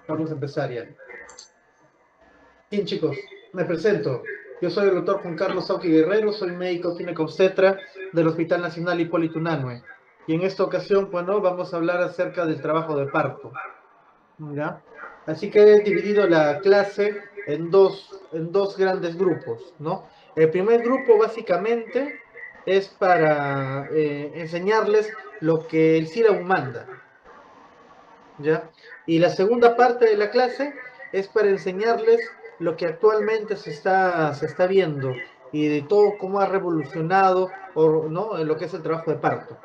Vamos a empezar ya. Bien, chicos, me presento. Yo soy el doctor Juan Carlos Sauqui Guerrero, soy médico ginecobstetra del Hospital Nacional Hipólito Unanue. Y en esta ocasión, bueno, vamos a hablar acerca del trabajo de parto. ¿Ya? Así que he dividido la clase en dos grandes grupos, ¿no? El primer grupo básicamente es para enseñarles lo que el CIRAU manda, ¿ya? Y la segunda parte de la clase es para enseñarles lo que actualmente se está viendo y de todo cómo ha revolucionado o, ¿no? en lo que es el trabajo de parto,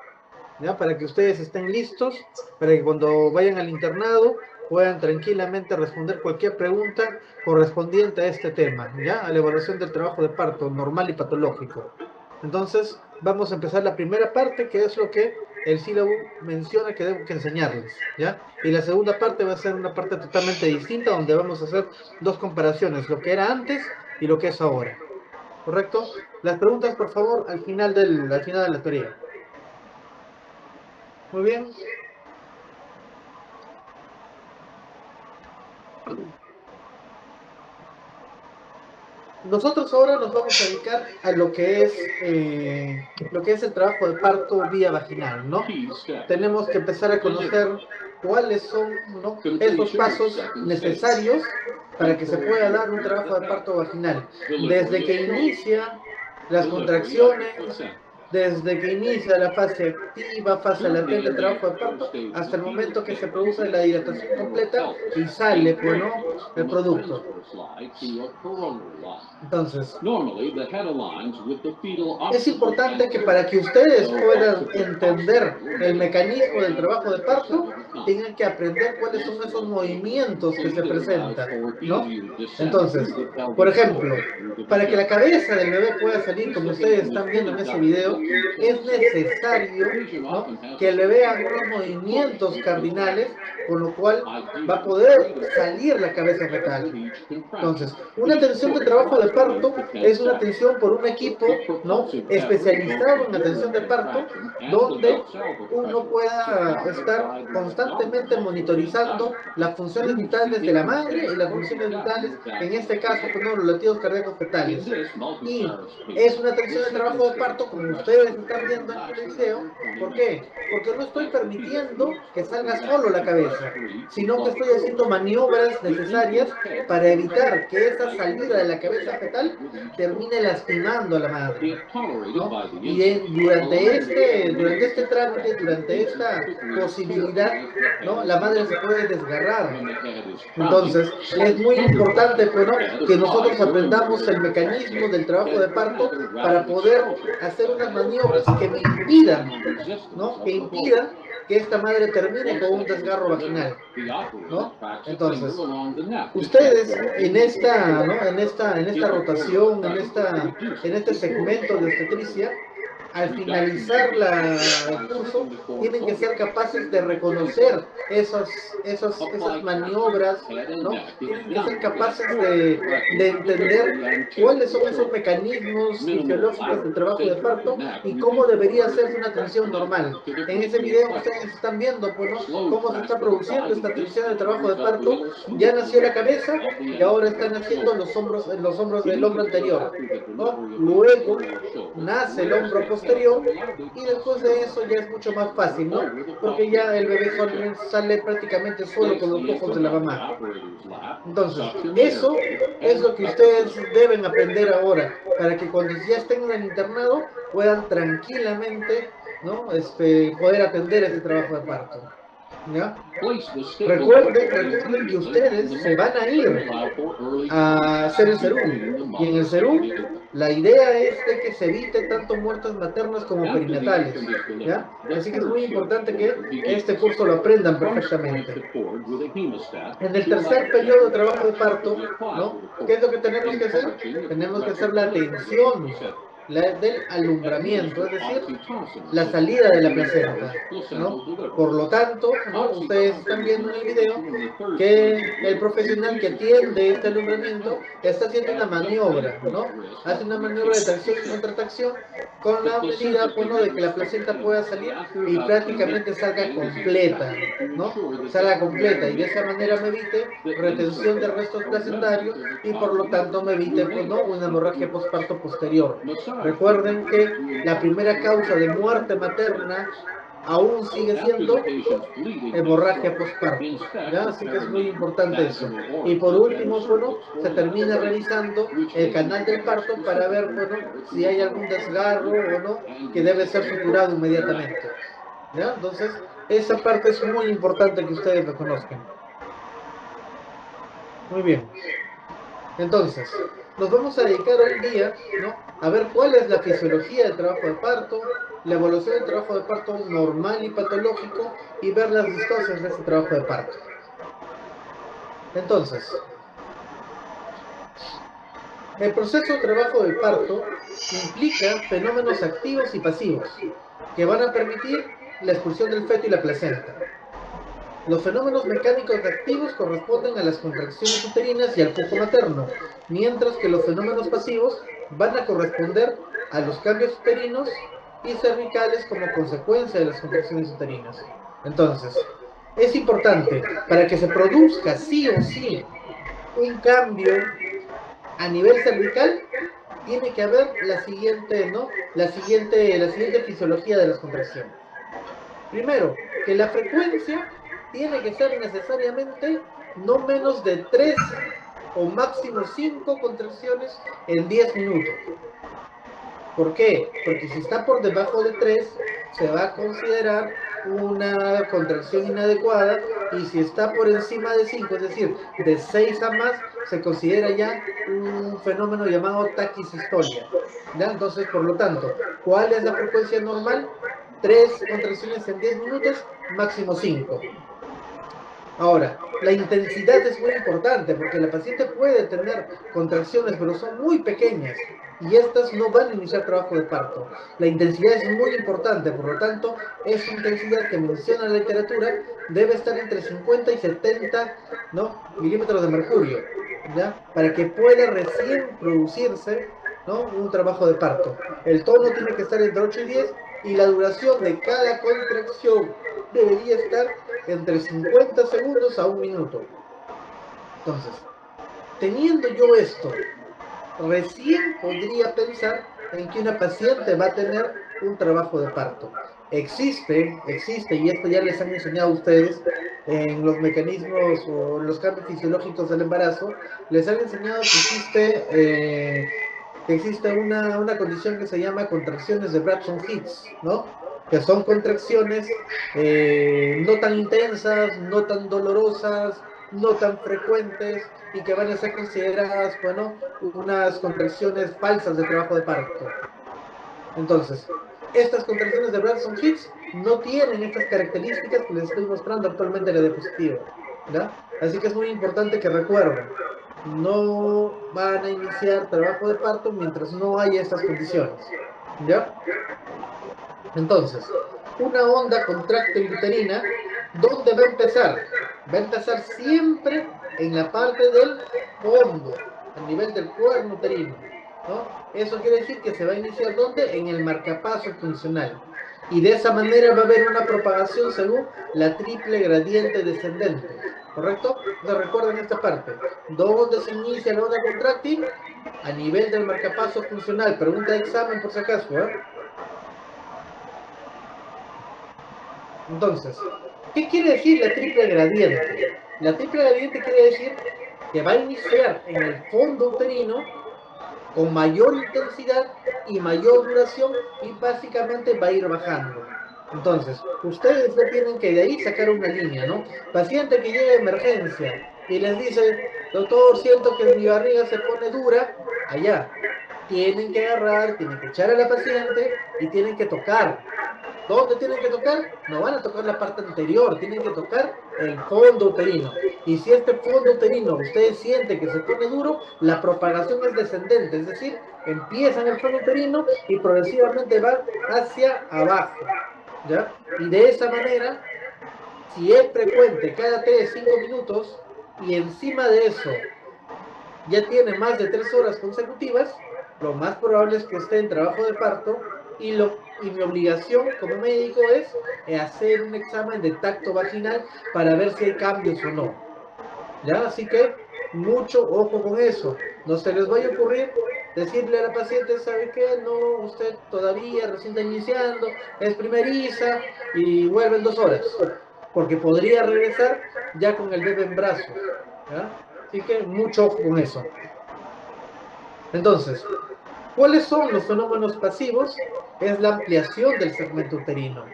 ¿ya? Para que ustedes estén listos, para que cuando vayan al internado puedan tranquilamente responder cualquier pregunta correspondiente a este tema, ¿ya? A la evaluación del trabajo de parto normal y patológico. Entonces, vamos a empezar la primera parte, que es lo que el sílabo menciona que debo que enseñarles, ¿ya? Y la segunda parte va a ser una parte totalmente distinta, donde vamos a hacer dos comparaciones, lo que era antes y lo que es ahora, ¿correcto? Las preguntas, por favor, al final de la teoría. Muy bien. Nosotros ahora nos vamos a dedicar a lo que es el trabajo de parto vía vaginal, ¿no? Tenemos que empezar a conocer cuáles son, ¿no? esos pasos necesarios para que se pueda dar un trabajo de parto vaginal. Desde que inicia las contracciones, desde que inicia la fase activa, fase latente, trabajo de parto, hasta el momento que se produce la dilatación completa y sale, pues, ¿no? el producto. Entonces, es importante que para que ustedes puedan entender el mecanismo del trabajo de parto, tengan que aprender cuáles son esos movimientos que se presentan, ¿no? Entonces, por ejemplo, para que la cabeza del bebé pueda salir, como ustedes están viendo en ese video, es necesario, ¿no? que el bebé haga unos movimientos cardinales, con lo cual va a poder salir la cabeza fetal. Entonces, una atención de trabajo de parto es una atención por un equipo, ¿no? especializado en atención de parto, donde uno pueda estar constantemente monitorizando las funciones vitales de la madre y las funciones vitales, en este caso, pues, ¿no? los latidos cardíacos fetales. Y es una atención de trabajo de parto, como ustedes están viendo en el video. ¿Por qué? Porque no estoy permitiendo que salga solo la cabeza, sino que estoy haciendo maniobras necesarias para evitar que esa salida de la cabeza fetal termine lastimando a la madre, ¿no? Y durante este trámite, durante esta posibilidad, ¿no? la madre se puede desgarrar. Entonces, es muy importante, pues, ¿no? que nosotros aprendamos el mecanismo del trabajo de parto para poder hacer unas maniobras que me impidan, ¿no? que impidan que esta madre termine con un desgarro vaginal, ¿no? Entonces, ustedes ¿no? en esta rotación, en este segmento de obstetricia, al finalizar el curso, tienen que ser capaces de reconocer esas maniobras, ¿no? Tienen que ser capaces de entender cuáles son esos mecanismos fisiológicos del trabajo de parto y cómo debería hacerse una atención normal. En ese video ustedes están viendo, pues, ¿no? cómo se está produciendo esta atención de trabajo de parto. Ya nació la cabeza y ahora están haciendo los hombros del hombro anterior, ¿no? Luego nace el hombro posterior y después de eso ya es mucho más fácil, ¿no? Porque ya el bebé sale prácticamente solo con los ojos de la mamá. Entonces, eso es lo que ustedes deben aprender ahora, para que cuando ya estén en el internado puedan tranquilamente, ¿no? poder atender ese trabajo de parto. ¿Ya? Recuerden que ustedes se van a ir a hacer el serum. Y en el serum, la idea es de que se evite tanto muertes maternas como perinatales. ¿Ya? Así que es muy importante que este curso lo aprendan perfectamente. En el tercer periodo de trabajo de parto, ¿no? ¿Qué es lo que tenemos que hacer? Tenemos que hacer la atención del alumbramiento, es decir, la salida de la placenta, ¿no? Por lo tanto, ¿no? Ustedes están viendo en el video que el profesional que atiende este alumbramiento está haciendo una maniobra, ¿no? Hace una maniobra de tracción y contratracción con la medida, bueno, de que la placenta pueda salir y prácticamente salga completa, ¿no? Salga completa y de esa manera me evite retención de restos placentarios y por lo tanto me evite, pues, ¿no? Una hemorragia postparto posterior. Recuerden que la primera causa de muerte materna aún sigue siendo hemorragia postparto, ¿ya? Así que es muy importante eso. Y por último, bueno, se termina revisando el canal del parto para ver, bueno, si hay algún desgarro o no, que debe ser suturado inmediatamente, ¿ya? Entonces, esa parte es muy importante que ustedes lo conozcan. Muy bien. Entonces, nos vamos a dedicar hoy día, ¿no?, a ver cuál es la fisiología del trabajo de parto, la evolución del trabajo de parto normal y patológico y ver las distancias de este trabajo de parto. Entonces, el proceso de trabajo del parto implica fenómenos activos y pasivos que van a permitir la expulsión del feto y la placenta. Los fenómenos mecánicos activos corresponden a las contracciones uterinas y al flujo materno, mientras que los fenómenos pasivos van a corresponder a los cambios uterinos y cervicales como consecuencia de las contracciones uterinas. Entonces, es importante, para que se produzca sí o sí un cambio a nivel cervical, tiene que haber la siguiente, ¿no? La siguiente fisiología de las contracciones. Primero, que la frecuencia tiene que ser necesariamente no menos de 3 o máximo 5 contracciones en 10 minutos. ¿Por qué? Porque si está por debajo de 3, se va a considerar una contracción inadecuada, y si está por encima de 5, es decir, de 6 a más, se considera ya un fenómeno llamado taquisistolia, ¿ya? Entonces, por lo tanto, ¿cuál es la frecuencia normal? 3 contracciones en 10 minutos, máximo 5. Ahora, la intensidad es muy importante porque la paciente puede tener contracciones, pero son muy pequeñas y estas no van a iniciar trabajo de parto. La intensidad es muy importante, por lo tanto, esa intensidad que menciona la literatura debe estar entre 50 y 70, ¿no?, milímetros de mercurio, ¿ya?, para que pueda recién producirse, ¿no?, un trabajo de parto. El tono tiene que estar entre 8 y 10 y la duración de cada contracción debería estar entre 50 segundos a 1 minuto. Entonces, teniendo yo esto, recién podría pensar en que una paciente va a tener un trabajo de parto. Existe, y esto ya les han enseñado a ustedes en los mecanismos o los cambios fisiológicos del embarazo, les han enseñado que existe una condición que se llama contracciones de Braxton-Hicks, ¿no?, que son contracciones no tan intensas, no tan dolorosas, no tan frecuentes y que van a ser consideradas, bueno, unas contracciones falsas de trabajo de parto. Entonces, estas contracciones de Braxton-Hicks no tienen estas características que les estoy mostrando actualmente en la diapositiva, ¿ya? Así que es muy importante que recuerden, no van a iniciar trabajo de parto mientras no haya estas condiciones, ¿ya? Entonces, una onda contráctil uterina, ¿dónde va a empezar? Va a empezar siempre en la parte del fondo, a nivel del cuerno uterino, ¿no? Eso quiere decir que se va a iniciar ¿dónde? En el marcapaso funcional. Y de esa manera va a haber una propagación según la triple gradiente descendente, ¿correcto? Entonces recuerden esta parte. ¿Dónde se inicia la onda contráctil? A nivel del marcapaso funcional. Pregunta de examen por si acaso, ¿eh? Entonces, ¿qué quiere decir la triple gradiente? La triple gradiente quiere decir que va a iniciar en el fondo uterino con mayor intensidad y mayor duración y básicamente va a ir bajando. Entonces, ustedes ya tienen que de ahí sacar una línea, ¿no? Paciente que llega a emergencia y les dice, doctor, siento que mi barriga se pone dura, allá. Tienen que agarrar, tienen que echar a la paciente y tienen que tocar. ¿Dónde tienen que tocar? No van a tocar la parte anterior, tienen que tocar el fondo uterino. Y si este fondo uterino ustedes sienten que se pone duro, la propagación es descendente, es decir, empieza en el fondo uterino y progresivamente va hacia abajo, ¿ya? Y de esa manera, si es frecuente cada 5 minutos y encima de eso ya tiene más de 3 horas consecutivas, lo más probable es que esté en trabajo de parto y mi obligación como médico es hacer un examen de tacto vaginal para ver si hay cambios o no. ¿Ya? Así que mucho ojo con eso. No se les vaya a ocurrir decirle a la paciente, ¿sabe qué? No, usted todavía recién está iniciando, es primeriza y vuelve en 2 horas. Porque podría regresar ya con el bebé en brazos. ¿Ya? Así que mucho ojo con eso. Entonces, ¿cuáles son los fenómenos pasivos? Es la ampliación del segmento uterino,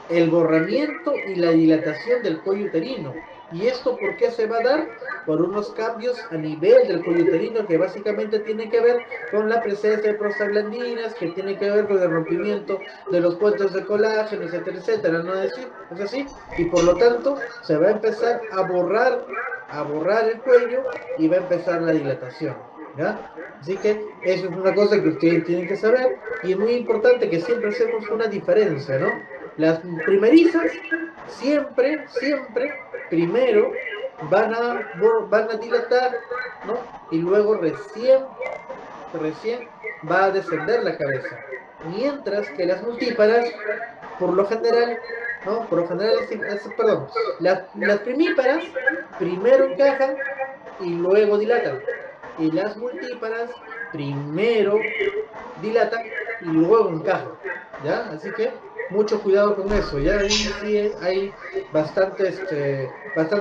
el borramiento y la dilatación del cuello uterino. ¿Y esto por qué se va a dar? Por unos cambios a nivel del cuello uterino que básicamente tienen que ver con la presencia de prostaglandinas, que tiene que ver con el rompimiento de los puentes de colágeno, etcétera, etcétera. ¿No es así? Y por lo tanto se va a empezar a borrar el cuello y va a empezar la dilatación. ¿Ya? Así que eso es una cosa que ustedes tienen que saber y es muy importante que siempre hacemos una diferencia, ¿no? Las primerizas siempre, primero van a dilatar, ¿no? Y luego recién va a descender la cabeza. Mientras que las multíparas, por lo general, ¿no? Por lo general, perdón, las primíparas primero encajan y luego dilatan. Y las multíparas primero dilatan y luego encajan, ¿ya? Así que mucho cuidado con eso, ya ahí sí hay bastante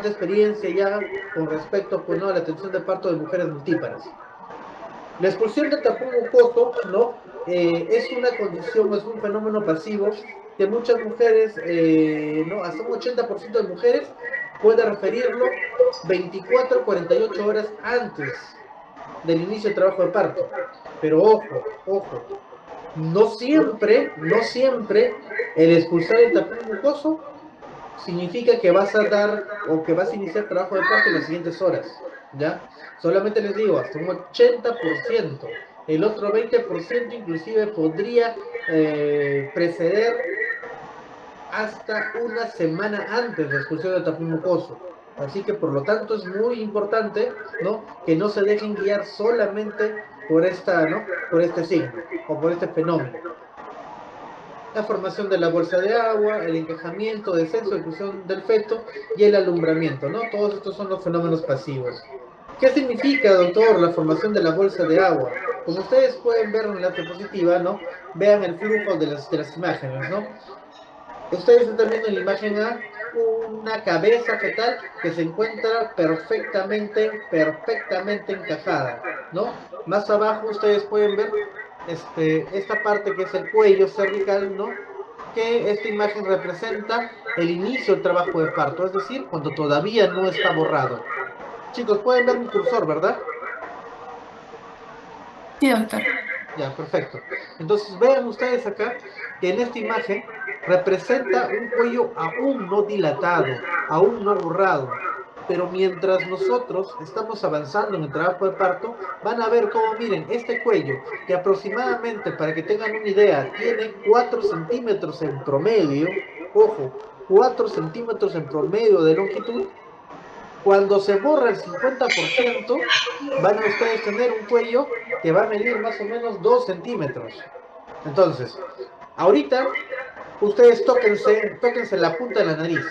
experiencia ya con respecto pues, ¿no? a la atención de parto de mujeres multíparas. La expulsión del tapón mucoso, ¿no? Es una condición, es un fenómeno pasivo que muchas mujeres, ¿no? Hasta un 80% de mujeres puede referirlo 24 48 horas antes del inicio del trabajo de parto. Pero ojo, no siempre el expulsar el tapón mucoso significa que vas a dar o que vas a iniciar trabajo de parto en las siguientes horas, ¿ya? Solamente les digo, hasta un 80%. El otro 20% inclusive podría preceder hasta una semana antes de la expulsión del tapón mucoso. Así que por lo tanto es muy importante, ¿no? Que no se dejen guiar solamente por por este signo o por este fenómeno. La formación de la bolsa de agua, el encajamiento, descenso, inclusión del feto y el alumbramiento, ¿no? Todos estos son los fenómenos pasivos. ¿Qué significa, doctor, la formación de la bolsa de agua? Como ustedes pueden ver en la diapositiva, ¿no? Vean el flujo de las imágenes, ¿no? Ustedes están viendo en la imagen A una cabeza fetal que se encuentra perfectamente encajada, ¿no? Más abajo ustedes pueden ver esta parte que es el cuello cervical, ¿no? Que esta imagen representa el inicio del trabajo de parto, es decir, cuando todavía no está borrado. Chicos, pueden ver mi cursor, ¿verdad? Sí, doctor. Ya, perfecto. Entonces vean ustedes acá que en esta imagen representa un cuello aún no dilatado, aún no borrado. Pero mientras nosotros estamos avanzando en el trabajo de parto, van a ver cómo, miren, este cuello, que aproximadamente, para que tengan una idea, tiene 4 centímetros en promedio, ojo, 4 centímetros en promedio de longitud. Cuando se borra el 50%, van a ustedes tener un cuello que va a medir más o menos 2 centímetros. Entonces, ahorita, ustedes tóquense la punta de la nariz.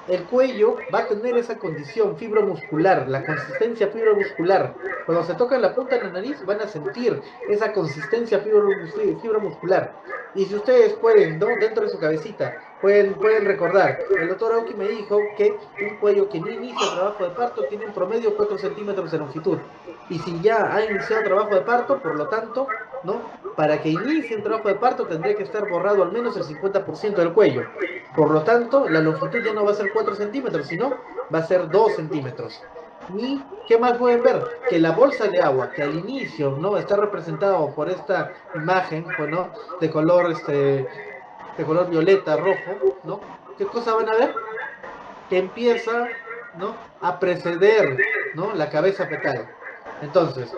El cuello va a tener esa condición fibromuscular, la consistencia fibromuscular. Cuando se tocan la punta de la nariz van a sentir esa consistencia fibromuscular. Y si ustedes pueden, ¿no? Dentro de su cabecita, pueden recordar, el doctor Auki me dijo que un cuello que no inicia el trabajo de parto tiene en promedio 4 centímetros de longitud. Y si ya ha iniciado trabajo de parto, por lo tanto, ¿no? Para que inicie un trabajo de parto tendría que estar borrado al menos el 50% del cuello. Por lo tanto, la longitud ya no va a ser 4 centímetros, sino va a ser 2 centímetros. ¿Y qué más pueden ver? Que la bolsa de agua, que al inicio no está representado por esta imagen, pues, ¿no? De color violeta, rojo, ¿no? ¿Qué cosa van a ver? Que empieza, ¿no? A preceder, ¿no? La cabeza fetal. Entonces,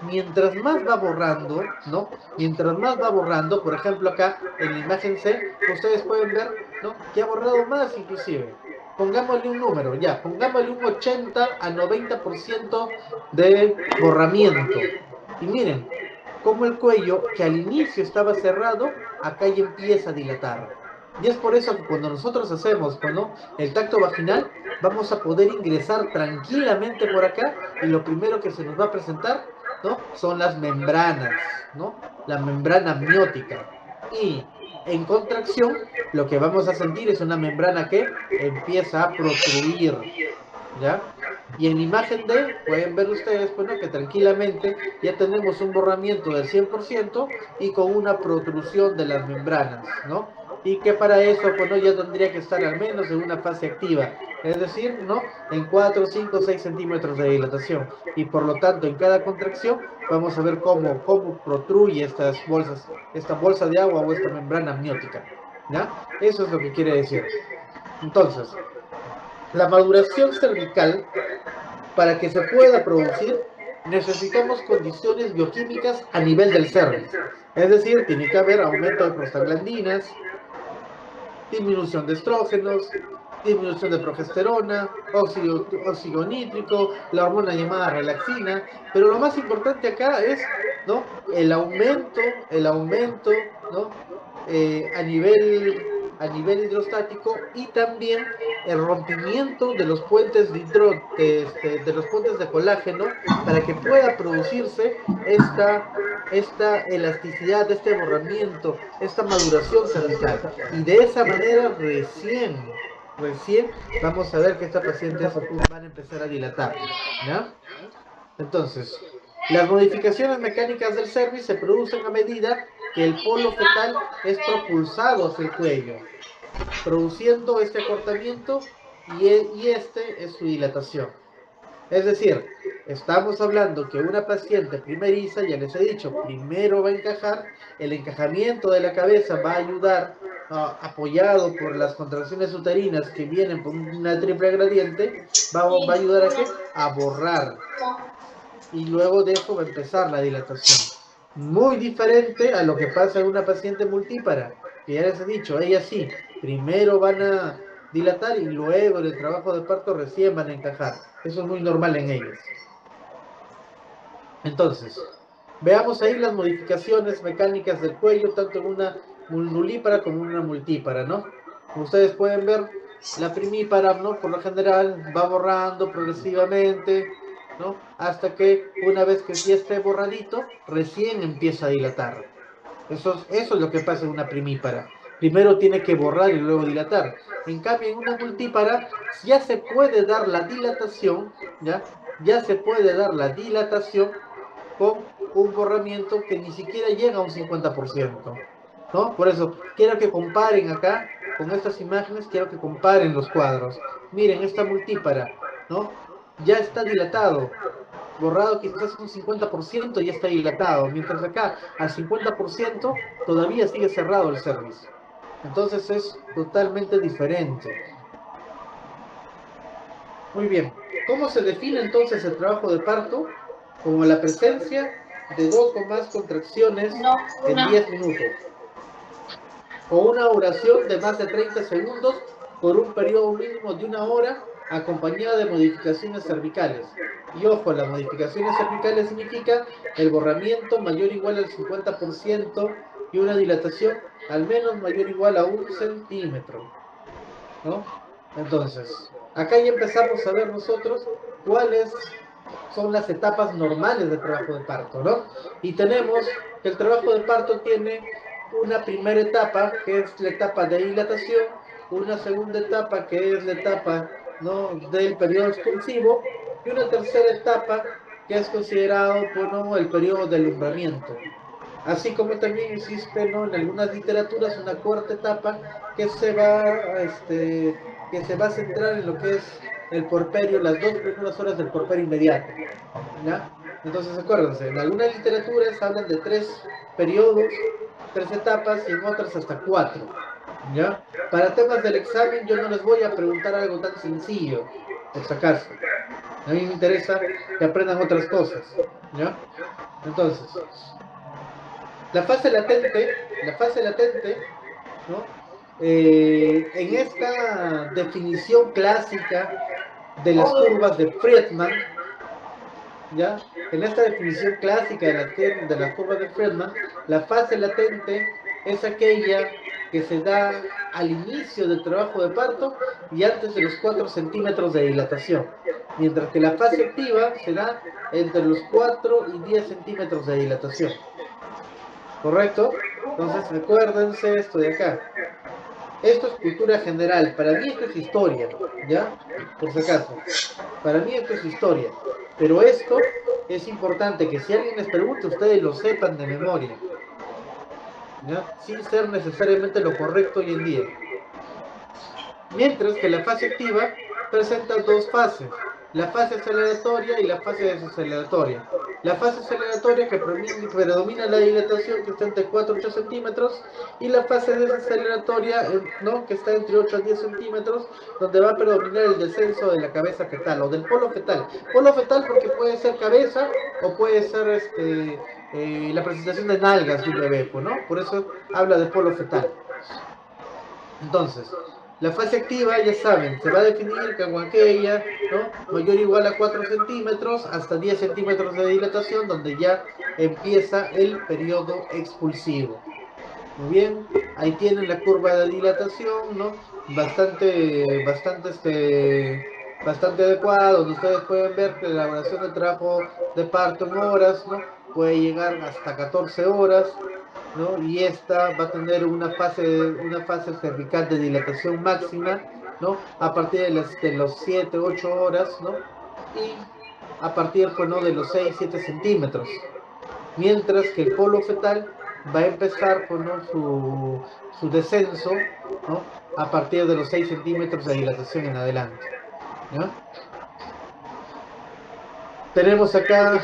mientras más va borrando, ¿no? Mientras más va borrando, por ejemplo acá en la imagen C, ustedes pueden ver, ¿no? Que ha borrado más inclusive. Pongámosle un número, ya, pongámosle un 80 a 90% de borramiento. Y miren, como el cuello, que al inicio estaba cerrado, acá ya empieza a dilatar. Y es por eso que cuando nosotros hacemos, ¿no? El tacto vaginal, vamos a poder ingresar tranquilamente por acá y lo primero que se nos va a presentar, ¿no? Son las membranas, ¿no? La membrana amniótica. Y en contracción, lo que vamos a sentir es una membrana que empieza a protruir, ¿ya? Y en la imagen D, pueden ver ustedes, bueno, que tranquilamente ya tenemos un borramiento del 100% y con una protrusión de las membranas, ¿no? Y que para eso, bueno, ya tendría que estar al menos en una fase activa, es decir, ¿no? En 4, 5, 6 centímetros de dilatación. Y por lo tanto, en cada contracción, vamos a ver cómo protruye estas bolsas, esta bolsa de agua o esta membrana amniótica, ¿ya? Eso es lo que quiere decir. Entonces, la maduración cervical, para que se pueda producir, necesitamos condiciones bioquímicas a nivel del cervix. Es decir, tiene que haber aumento de prostaglandinas, disminución de estrógenos, disminución de progesterona, óxido nítrico, la hormona llamada relaxina, pero lo más importante acá es, ¿no? El aumento, ¿no? A nivel hidrostático y también el rompimiento de los puentes de los puentes de colágeno para que pueda producirse esta elasticidad, este borramiento, esta maduración cervical. Y de esa manera recién vamos a ver que estas pacientes van a empezar a dilatar, ¿ya? Entonces, las modificaciones mecánicas del cervix se producen a medida que el polo fetal es propulsado hacia el cuello, produciendo este acortamiento y este es su dilatación. Es decir, estamos hablando que una paciente primeriza, ya les he dicho, primero va a encajar, el encajamiento de la cabeza va a ayudar, apoyado por las contracciones uterinas que vienen por una triple gradiente, va a ayudar a qué? A borrar. Y luego de eso va a empezar la dilatación. Muy diferente a lo que pasa en una paciente multípara, que ya les he dicho, ella sí, primero van a dilatar y luego en el trabajo de parto recién van a encajar. Eso es muy normal en ellas. Entonces, veamos ahí las modificaciones mecánicas del cuello, tanto en una nulípara como en una multípara, ¿no? Como ustedes pueden ver, la primípara, ¿no? Por lo general va borrando progresivamente, ¿no? Hasta que una vez que ya esté borradito, recién empieza a dilatar. Eso es lo que pasa en una primípara. Primero tiene que borrar y luego dilatar. En cambio, en una multípara ya se puede dar la dilatación, ¿ya? Ya se puede dar la dilatación con un borramiento que ni siquiera llega a un 50%, ¿no? Por eso, quiero que comparen acá, con estas imágenes, quiero que comparen los cuadros. Miren, esta multípara, ¿no? Ya está dilatado, borrado quizás un 50% ya está dilatado, mientras acá al 50% todavía sigue cerrado el cervix. Entonces es totalmente diferente. Muy bien, ¿cómo se define entonces el trabajo de parto? Como la presencia de dos o más contracciones en 10 minutos, o una oración de más de 30 segundos por un periodo mínimo de una hora acompañada de modificaciones cervicales. Y ojo, las modificaciones cervicales significa el borramiento mayor o igual al 50% y una dilatación al menos mayor o igual a 1 centímetro, ¿no? Entonces, acá ya empezamos a ver nosotros cuáles son las etapas normales del trabajo de parto, ¿no? Y tenemos que el trabajo de parto tiene una primera etapa, que es la etapa de dilatación, una segunda etapa, que es la etapa, ¿no?, del periodo expulsivo, y una tercera etapa, que es considerado, bueno, el periodo de alumbramiento. Así como también existe, ¿no?, en algunas literaturas una cuarta etapa que se va a centrar en lo que es el porperio, las 2 primeras horas del porperio inmediato, ¿ya? Entonces acuérdense, en algunas literaturas hablan de 3 periodos, 3 etapas y en otras hasta 4, ¿ya? Para temas del examen yo no les voy a preguntar algo tan sencillo, por si acaso. A mí me interesa que aprendan otras cosas, ¿ya? Entonces, la fase latente, ¿no? En esta definición clásica de las curvas de Friedman, ¿ya? En esta definición clásica de las curvas de Friedman, la fase latente es aquella que se da al inicio del trabajo de parto y antes de los 4 centímetros de dilatación, mientras que la fase activa se da entre los 4 y 10 centímetros de dilatación. ¿Correcto? Entonces, recuérdense esto de acá. Esto es cultura general. Para mí esto es historia, ¿ya? Por si acaso. Para mí esto es historia. Pero esto es importante que si alguien les pregunte, ustedes lo sepan de memoria, ¿ya? Sin ser necesariamente lo correcto hoy en día. Mientras que la fase activa presenta dos fases, la fase aceleratoria y la fase desaceleratoria. La fase aceleratoria que predomina la dilatación, que está entre 4 y 8 centímetros, y la fase desaceleratoria, ¿no? Que está entre 8 a 10 centímetros, donde va a predominar el descenso de la cabeza fetal o del polo fetal. Polo fetal porque puede ser cabeza o puede ser la presentación de nalgas de un bebé, ¿no? Por eso habla de polo fetal. Entonces, la fase activa, ya saben, se va a definir como aquella, ¿no? Mayor o igual a 4 centímetros hasta 10 centímetros de dilatación, donde ya empieza el periodo expulsivo. Muy bien, ahí tienen la curva de dilatación, ¿no? Bastante adecuada, donde ustedes pueden ver que la elaboración del trabajo de parto en horas, ¿no? Puede llegar hasta 14 horas, ¿no? Y esta va a tener una fase cervical de dilatación máxima, ¿no? A partir de los 7, 8 horas, ¿no? Y a partir, pues, ¿no? De los 6, 7 centímetros. Mientras que el polo fetal va a empezar, pues, ¿no? su descenso, ¿no? A partir de los 6 centímetros de dilatación en adelante, ¿no? Tenemos acá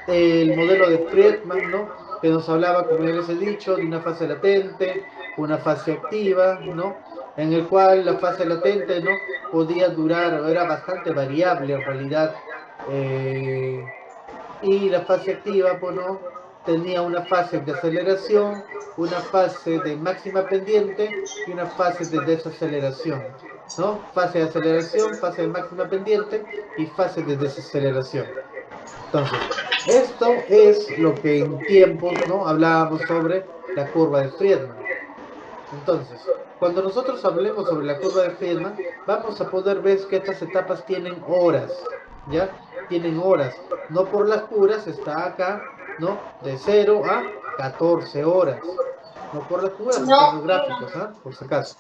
el modelo de Friedman, ¿no? Que nos hablaba, como ya les he dicho, de una fase latente, una fase activa, ¿no? En el cual la fase latente, ¿no? Podía durar, era bastante variable en realidad, y la fase activa, pues, ¿no? Tenía una fase de aceleración, una fase de máxima pendiente y una fase de desaceleración, ¿no? Fase de aceleración, fase de máxima pendiente y fase de desaceleración. Entonces, esto es lo que en tiempos, ¿no? Hablábamos sobre la curva de Friedman. Entonces, cuando nosotros hablemos sobre la curva de Friedman, vamos a poder ver que estas etapas tienen horas, ¿ya? Tienen horas. No por las puras, está acá, ¿no? De 0 a 14 horas. No por las puras, están los gráficos, ¿ah? Por si acaso.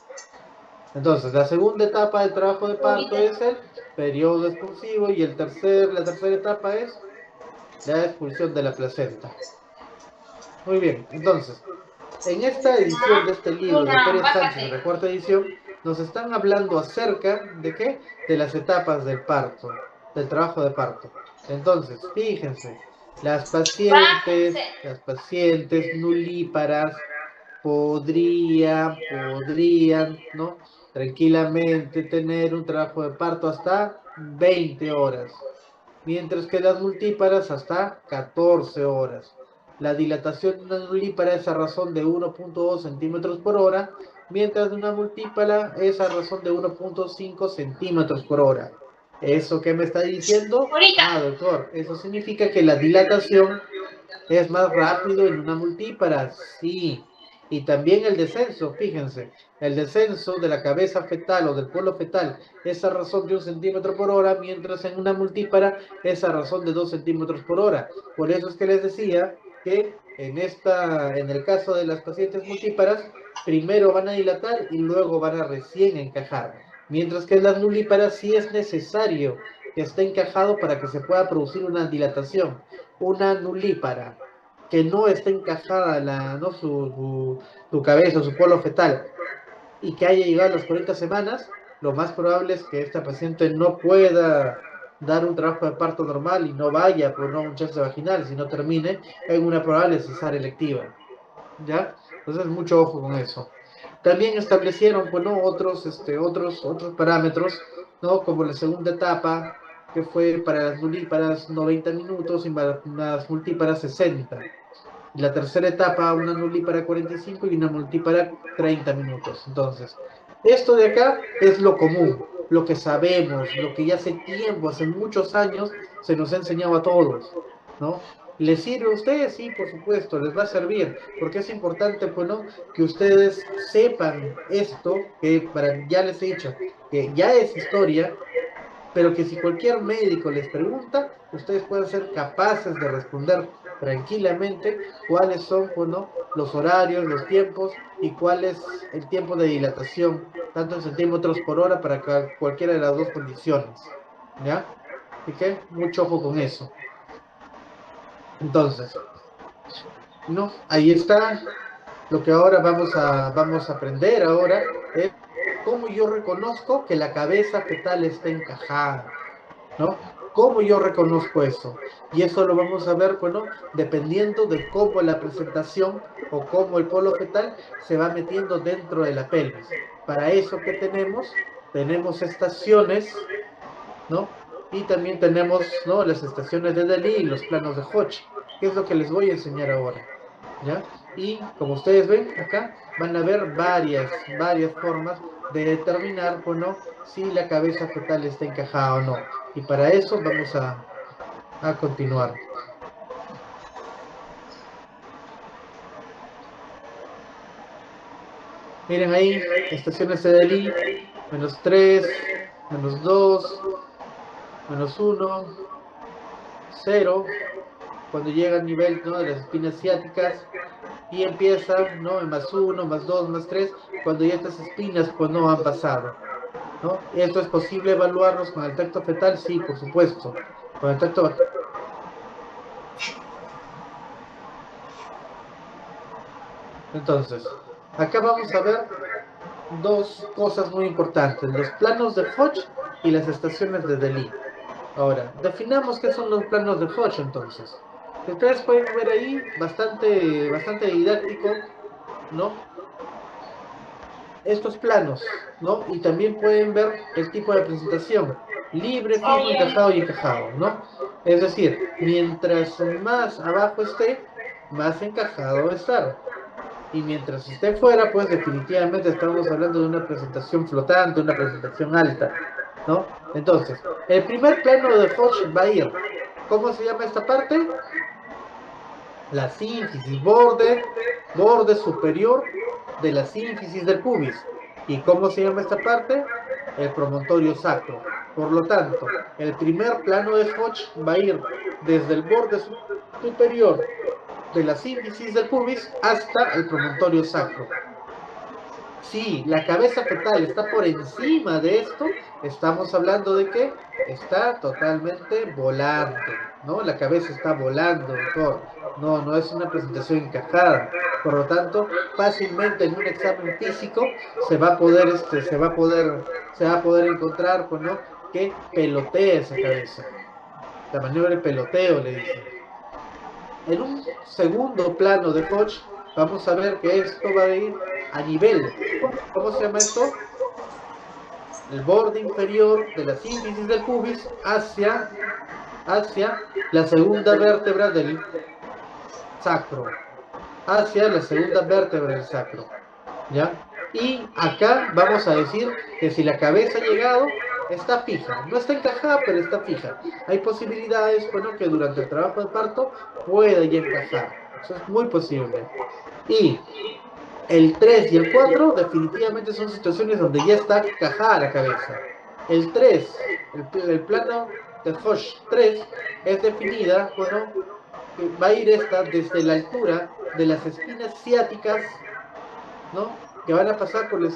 Entonces, la segunda etapa del trabajo de parto es el periodo expulsivo y la tercera etapa es la expulsión de la placenta. Muy bien, entonces, en esta edición de este libro de Pérez Sánchez, la cuarta edición, nos están hablando acerca de qué? De las etapas del parto, del trabajo de parto. Entonces, fíjense, las pacientes nulíparas podrían, ¿no? Tranquilamente tener un trabajo de parto hasta 20 horas, mientras que las multíparas hasta 14 horas. La dilatación de una nulípara es a razón de 1.2 centímetros por hora, mientras de una multípara es a razón de 1.5 centímetros por hora. ¿Eso qué me está diciendo? Ah, doctor, eso significa que la dilatación es más rápido en una multípara, sí. Y también el descenso, fíjense, el descenso de la cabeza fetal o del polo fetal es a razón de 1 centímetro por hora, mientras en una multípara es a razón de 2 centímetros por hora. Por eso es que les decía que en el caso de las pacientes multíparas, primero van a dilatar y luego van a recién encajar. Mientras que en las nulíparas sí es necesario que esté encajado para que se pueda producir una dilatación. Una nulípara que no esté encajada ¿no? su cabeza, su polo fetal, y que haya llegado a las 40 semanas, lo más probable es que esta paciente no pueda dar un trabajo de parto normal y no vaya por no un chance vaginal, sino termine en una probable cesárea electiva. ¿Ya? Entonces, mucho ojo con eso. También establecieron, bueno, otros parámetros, ¿no? Como la segunda etapa, que fue para las nulíparas 90 minutos y para las multíparas 60. Y la tercera etapa, una nulípara 45 y una multípara 30 minutos. Entonces, esto de acá es lo común, lo que sabemos, lo que ya hace tiempo, hace muchos años, se nos ha enseñado a todos, ¿no? ¿Les sirve a ustedes? Sí, por supuesto, les va a servir, porque es importante, pues, ¿no? Que ustedes sepan esto, que ya les he dicho, que ya es historia, pero que si cualquier médico les pregunta, ustedes pueden ser capaces de responder tranquilamente cuáles son, pues, ¿no? Los horarios, los tiempos y cuál es el tiempo de dilatación, tanto en centímetros por hora para cualquiera de las dos condiciones, ¿ya? Así que mucho ojo con eso. Entonces, ¿no? Ahí está lo que ahora vamos a aprender ahora, es cómo yo reconozco que la cabeza fetal está encajada, ¿no? ¿Cómo yo reconozco eso? Y eso lo vamos a ver, bueno, dependiendo de cómo la presentación o cómo el polo fetal se va metiendo dentro de la pelvis. Para eso, ¿qué tenemos? Tenemos estaciones, ¿no? Y también tenemos, ¿no? Las estaciones de Delis y los planos de Hodge, que es lo que les voy a enseñar ahora, ¿ya? Y como ustedes ven acá, van a ver varias formas de determinar, bueno, si la cabeza fetal está encajada o no. Y para eso vamos a continuar. Miren ahí, estaciones de Delis, -3, -2, -1, 0, cuando llega al nivel, ¿no? De las espinas ciáticas, y empieza, ¿no? En +1, +2, +3, cuando ya estas espinas pues no han pasado, ¿no? ¿Esto es posible evaluarlos con el tacto fetal? Sí, por supuesto. Con el tacto. Entonces, acá vamos a ver dos cosas muy importantes, los planos de Hodge y las estaciones de Delis. Ahora, definamos qué son los planos de Hodge entonces. Ustedes pueden ver ahí, bastante didáctico, ¿no? Estos planos, ¿no? Y también pueden ver el tipo de presentación, libre, fijo, encajado y encajado, ¿no? Es decir, mientras más abajo esté, más encajado va a estar. Y mientras esté fuera, pues definitivamente estamos hablando de una presentación flotante, una presentación alta, ¿no? Entonces, el primer plano de Hodge va a ir, ¿cómo se llama esta parte? La sínfisis, borde superior de la sínfisis del pubis. ¿Y cómo se llama esta parte? El promontorio sacro. Por lo tanto, el primer plano de Hodge va a ir desde el borde superior de la sínfisis del pubis hasta el promontorio sacro. Si la cabeza fetal está por encima de esto, estamos hablando de que está totalmente volando, ¿no? La cabeza está volando, doctor. No es una presentación encajada. Por lo tanto, fácilmente en un examen físico se va a poder encontrar, pues, ¿no? Que pelotea esa cabeza. La maniobra de peloteo le dicen. En un segundo plano de Hodge, vamos a ver que esto va a ir a nivel. ¿Cómo se llama esto? El borde inferior de la sínfisis del pubis hacia la segunda vértebra del sacro. Hacia la segunda vértebra del sacro. ¿Ya? Y acá vamos a decir que si la cabeza ha llegado, está fija. No está encajada, pero está fija. Hay posibilidades, bueno, que durante el trabajo de parto pueda ya encajar. Eso es muy posible. Y el 3 y el 4 definitivamente son situaciones donde ya está encajada la cabeza. El 3, el plano de Hodge 3 es definida, bueno, va a ir esta desde la altura de las espinas ciáticas, ¿no? Que van a pasar por el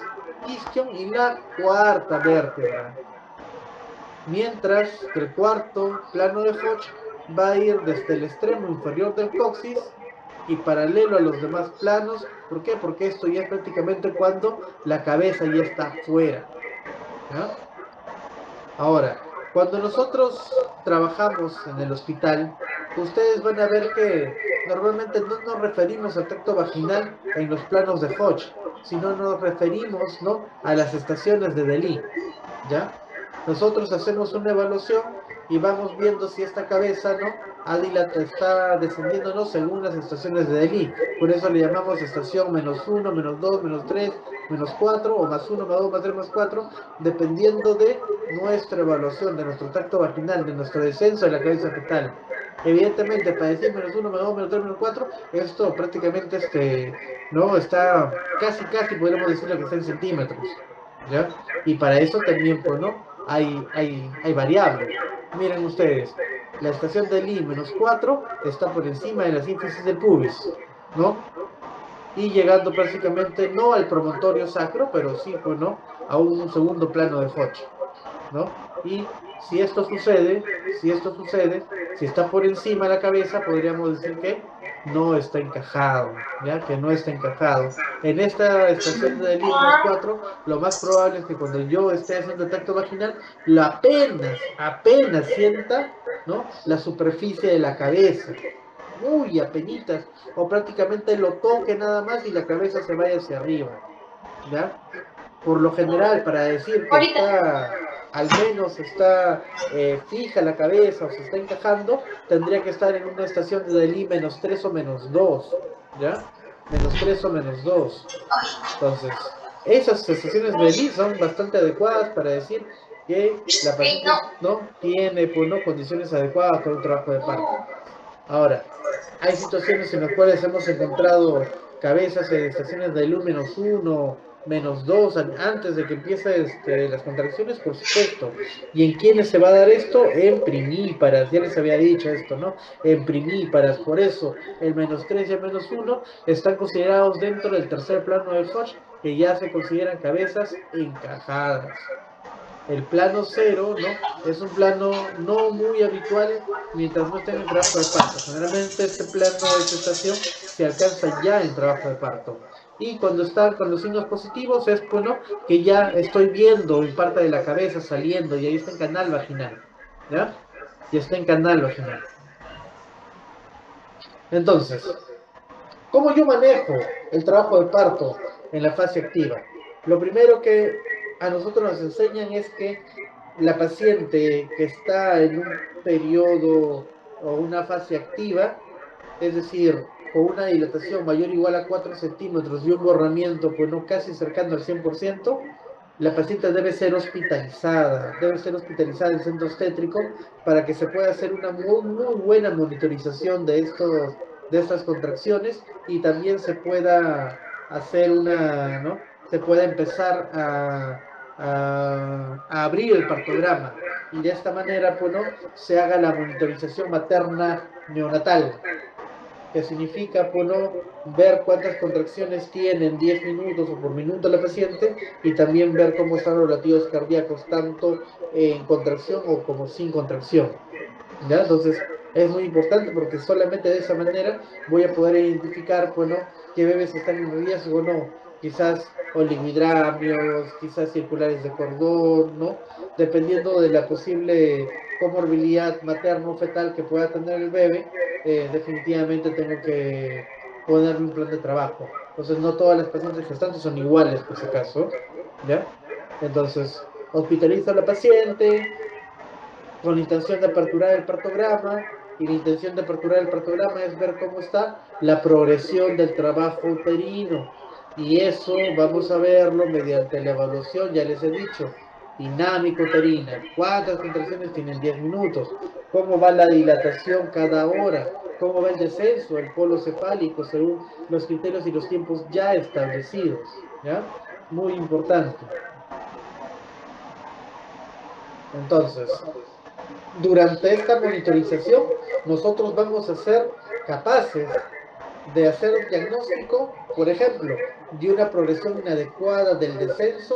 isquion y la cuarta vértebra. Mientras que el cuarto plano de Hodge va a ir desde el extremo inferior del coxis y paralelo a los demás planos. ¿Por qué? Porque esto ya es prácticamente cuando la cabeza ya está fuera, ¿ya? Ahora, cuando nosotros trabajamos en el hospital, ustedes van a ver que normalmente no nos referimos al tracto vaginal en los planos de Hodge, sino nos referimos, ¿no?, a las estaciones de Delis, ¿ya? Nosotros hacemos una evaluación y vamos viendo si esta cabeza, ¿no?, está descendiendo, ¿no?, según las estaciones de Delis. Por eso le llamamos estación -1, -2, -3, -4, o +1, +2, +3, +4, dependiendo de nuestra evaluación, de nuestro tracto vaginal, de nuestro descenso de la cabeza fetal. Evidentemente, para decir -1, -2, -3, -4, esto prácticamente no está casi podríamos decirlo que está en centímetros, ¿ya? Y para eso también, pues, ¿no?, hay variables. Miren ustedes, la estación del I -4 está por encima de la sínfisis del pubis, ¿no? Y llegando prácticamente no al promontorio sacro, pero sí, pues, ¿no?, a un segundo plano de Hoche, ¿no? Y si esto sucede, si está por encima de la cabeza, podríamos decir que no está encajado, ¿ya? Que no está encajado. En esta estación de Delis -4, lo más probable es que cuando yo esté haciendo el tacto vaginal, lo apenas sienta, ¿no?, la superficie de la cabeza, muy apenitas, o prácticamente lo toque nada más y la cabeza se vaya hacia arriba, ¿ya? Por lo general, para decir que al menos está fija la cabeza o se está encajando, tendría que estar en una estación de Delis -3 o -2, ¿ya? -3 o -2. Entonces, esas estaciones de Delis son bastante adecuadas para decir que la paciente no tiene, pues, ¿no?, condiciones adecuadas para un trabajo de parto. Ahora, hay situaciones en las cuales hemos encontrado cabezas en estaciones de luz -1, -2, antes de que empiecen las contracciones, por supuesto. ¿Y en quiénes se va a dar esto? En primíparas, ya les había dicho esto, ¿no? En primíparas, por eso el -3 y el -1 están considerados dentro del tercer plano de Foch, que ya se consideran cabezas encajadas. El plano 0, ¿no?, es un plano no muy habitual mientras no esté en el trabajo de parto. Generalmente este plano, esta estación, se alcanza ya en trabajo de parto. Y cuando están con los signos positivos es, bueno, que ya estoy viendo en parte de la cabeza saliendo y ahí está en canal vaginal, ¿ya? Y está en canal vaginal. Entonces, ¿cómo yo manejo el trabajo de parto en la fase activa? Lo primero que a nosotros nos enseñan es que la paciente que está en un periodo o una fase activa, es decir, con una dilatación mayor o igual a 4 centímetros y un borramiento, pues, no casi cercano al 100%, la paciente debe ser hospitalizada en centro obstétrico para que se pueda hacer una muy buena monitorización de estas contracciones y también se pueda hacer ¿no?, se pueda empezar a abrir el partograma y de esta manera, pues, ¿no?, se haga la monitorización materna neonatal, que significa, pues, ¿no?, ver cuántas contracciones tiene en 10 minutos o por minuto la paciente y también ver cómo están los latidos cardíacos, tanto en contracción o como sin contracción, ¿ya? Entonces, es muy importante porque solamente de esa manera voy a poder identificar, pues, ¿no?, qué bebés están en riesgo o no. Quizás oligohidramios, quizás circulares de cordón, ¿no? Dependiendo de la posible comorbilidad materno-fetal que pueda tener el bebé, definitivamente tengo que ponerle un plan de trabajo. Entonces, no todas las pacientes gestantes son iguales, por si acaso, ¿ya? Entonces, hospitalizo a la paciente con la intención de aperturar el partograma, y la intención de aperturar el partograma es ver cómo está la progresión del trabajo uterino. Y eso vamos a verlo mediante la evaluación, ya les he dicho, dinámica uterina, cuántas contracciones tienen 10 minutos, cómo va la dilatación cada hora, cómo va el descenso del polo cefálico según los criterios y los tiempos ya establecidos, ¿ya? Muy importante. Entonces, durante esta monitorización, nosotros vamos a ser capaces de hacer un diagnóstico, por ejemplo, de una progresión inadecuada del descenso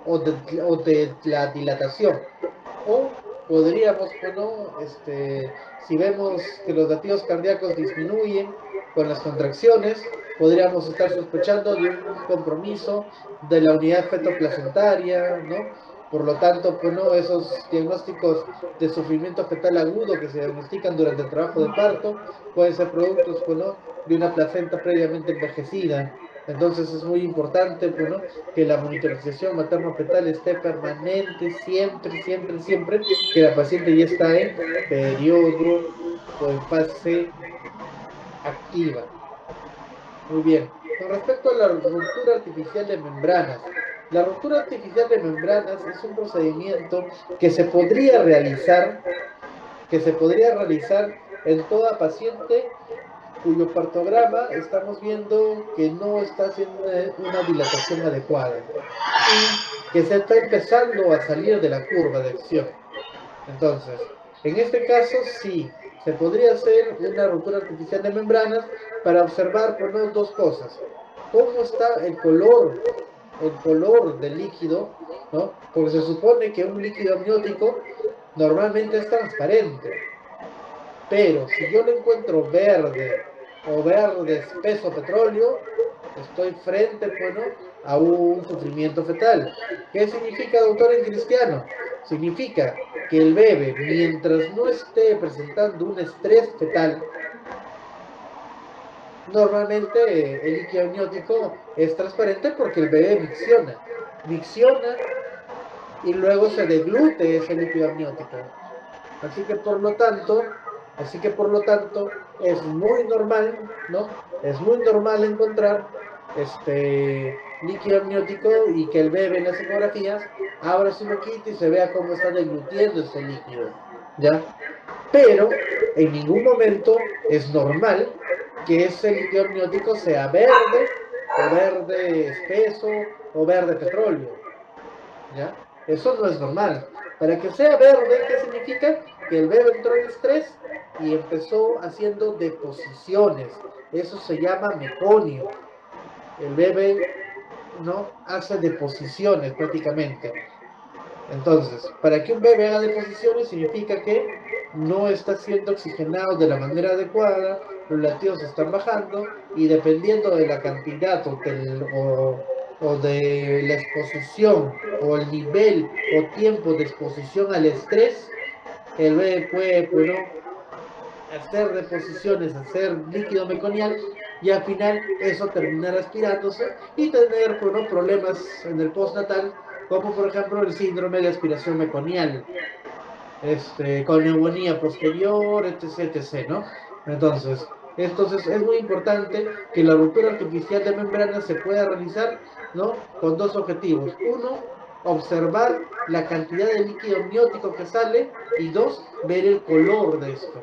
o de la dilatación. O podríamos, bueno, si vemos que los latidos cardíacos disminuyen con las contracciones, podríamos estar sospechando de un compromiso de la unidad fetoplacentaria, ¿no? Por lo tanto, pues, ¿no?, esos diagnósticos de sufrimiento fetal agudo que se diagnostican durante el trabajo de parto pueden ser productos, pues, ¿no?, de una placenta previamente envejecida, Entonces es muy importante, bueno, que la monitorización materno-fetal esté permanente, siempre, siempre, siempre, que la paciente ya está en periodo o en fase activa. Muy bien. Con respecto a la ruptura artificial de membranas, la ruptura artificial de membranas es un procedimiento que se podría realizar, en toda paciente cuyo partograma estamos viendo que no está haciendo una dilatación adecuada y que se está empezando a salir de la curva de acción. Entonces, en este caso sí, se podría hacer una ruptura artificial de membranas para observar por lo menos dos cosas. ¿Cómo está el color del líquido, ¿no? Porque se supone que un líquido amniótico normalmente es transparente. Pero si yo lo encuentro verde o verde espeso petróleo, estoy frente, bueno, a un sufrimiento fetal. ¿Qué significa, doctor en cristiano? Significa que el bebé, mientras no esté presentando un estrés fetal, normalmente el líquido amniótico es transparente porque el bebé micciona y luego se deglute ese líquido amniótico. Así que por lo tanto, es muy normal, ¿no? Es muy normal encontrar este líquido amniótico y que el bebé en las ecografías abra su boquita y se vea cómo está deglutiendo ese líquido, ¿ya? Pero en ningún momento es normal que ese líquido amniótico sea verde, o verde espeso, o verde petróleo, ¿ya? Eso no es normal. Para que sea verde, ¿qué significa? Que el bebé entró en estrés y empezó haciendo deposiciones. Eso se llama meconio. El bebé, ¿no? Hace deposiciones prácticamente. Entonces, para que un bebé haga deposiciones significa que no está siendo oxigenado de la manera adecuada, los latidos están bajando y dependiendo de la cantidad o de la exposición o el nivel o tiempo de exposición al estrés, el bebé puede, bueno, hacer deposiciones, hacer líquido meconial y al final eso terminar aspirándose y tener, bueno, problemas en el postnatal, como por ejemplo el síndrome de aspiración meconial, con neumonía posterior, etc, etc, ¿no? Entonces es muy importante que la ruptura artificial de membrana se pueda realizar, ¿no? Con dos objetivos. Uno, observar la cantidad de líquido amniótico que sale y dos, ver el color de esto.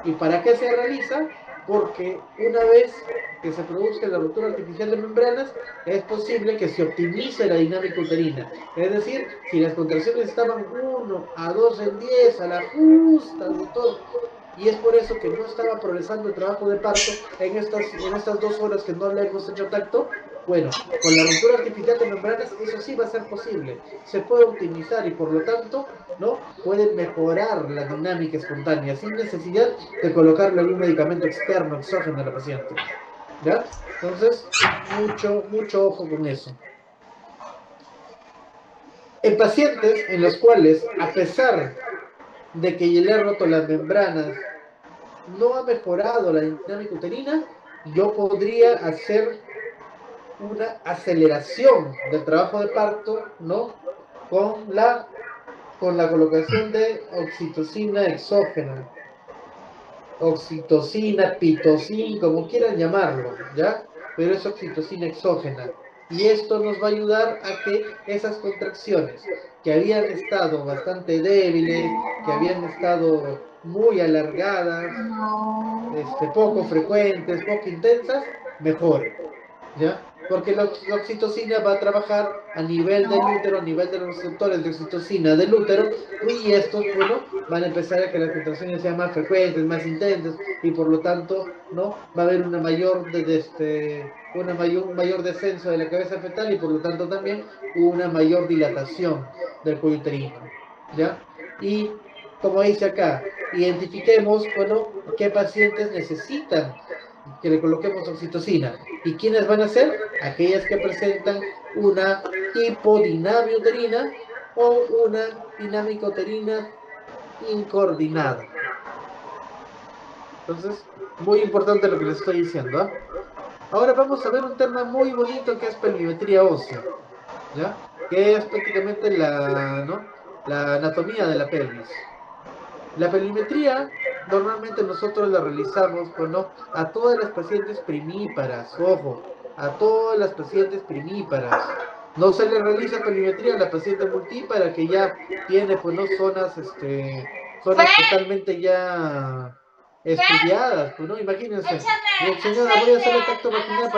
¿Y para qué se realiza? Porque una vez que se produzca la ruptura artificial de membranas, es posible que se optimice la dinámica uterina. Es decir, si las contracciones estaban 1 a 2 en 10, a la justa, doctor, y es por eso que no estaba progresando el trabajo de parto en estas 2 horas que no le hemos hecho tacto, bueno, con la ruptura artificial de membranas eso sí va a ser posible. Se puede optimizar y por lo tanto, ¿no? Puede mejorar la dinámica espontánea sin necesidad de colocarle algún medicamento externo, exógeno a la paciente. ¿Ya? Entonces, mucho, mucho ojo con eso. En pacientes en los cuales, a pesar de que le he roto las membranas, no ha mejorado la dinámica uterina, yo podría hacer una aceleración del trabajo de parto, ¿no? Con la colocación de oxitocina exógena, oxitocina, pitocin, como quieran llamarlo, ¿ya? Pero es oxitocina exógena. Y esto nos va a ayudar a que esas contracciones que habían estado bastante débiles, que habían estado muy alargadas, poco frecuentes, poco intensas, mejoren, ¿ya? Porque la oxitocina va a trabajar a nivel del útero, a nivel de los receptores de oxitocina del útero, y estos, bueno, van a empezar a que las contracciones sean más frecuentes, más intensas, y por lo tanto, ¿no? Va a haber una un mayor descenso de la cabeza fetal y por lo tanto también una mayor dilatación del cuello uterino, ¿ya? Y como dice acá, identifiquemos, bueno, qué pacientes necesitan que le coloquemos oxitocina. ¿Y quiénes van a ser? Aquellas que presentan una hipodinamia uterina o una dinámica uterina incoordinada. Entonces, muy importante lo que les estoy diciendo, ¿eh? Ahora vamos a ver un tema muy bonito que es pelvimetría ósea, ¿ya? Que es prácticamente la, ¿no? La anatomía de la pelvis. La pelvimetría normalmente nosotros la realizamos, pues, ¿no? A todas las pacientes primíparas, ojo, a todas las pacientes primíparas. No se le realiza pelvimetría a la paciente multípara que ya tiene, pues, no zonas, zonas totalmente ya estudiadas, pues, ¿no? Imagínense, señora, voy a hacerle tacto vaginal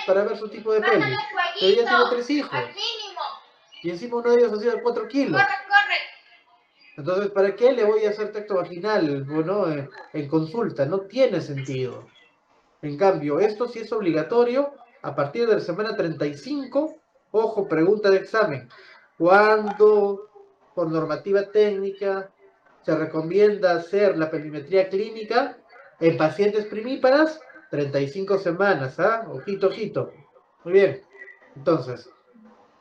para ver su tipo de pelvis, pero ella tiene 3 hijos y encima uno de ellos ha sido de 4 kilos. Entonces, ¿para qué le voy a hacer tacto vaginal, bueno, en consulta? No tiene sentido. En cambio, esto sí es obligatorio a partir de la semana 35. Ojo, pregunta de examen. ¿Cuándo, por normativa técnica, se recomienda hacer la perimetría clínica en pacientes primíparas? 35 semanas, ¿ah? Ojito, ojito. Muy bien. Entonces,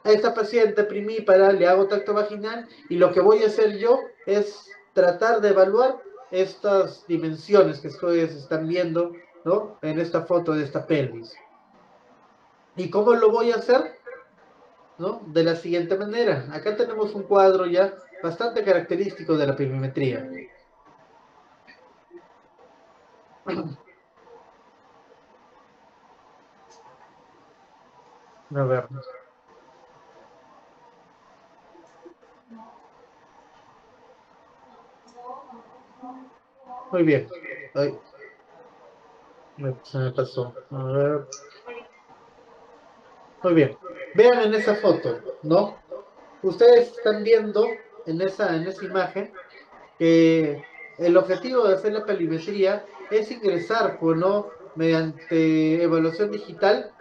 a esta paciente primípara le hago tacto vaginal y lo que voy a hacer yo es tratar de evaluar estas dimensiones que ustedes están viendo, ¿no? En esta foto de esta pelvis. ¿Y cómo lo voy a hacer? ¿No? De la siguiente manera. Acá tenemos un cuadro ya bastante característico de la pelvimetría. A ver. Muy bien. Ay, se me pasó. A ver. Muy bien. Vean en esa foto, ¿no? Ustedes están viendo en esa imagen que el objetivo de hacer la perimetría es ingresar, pues, ¿no? Mediante evaluación digital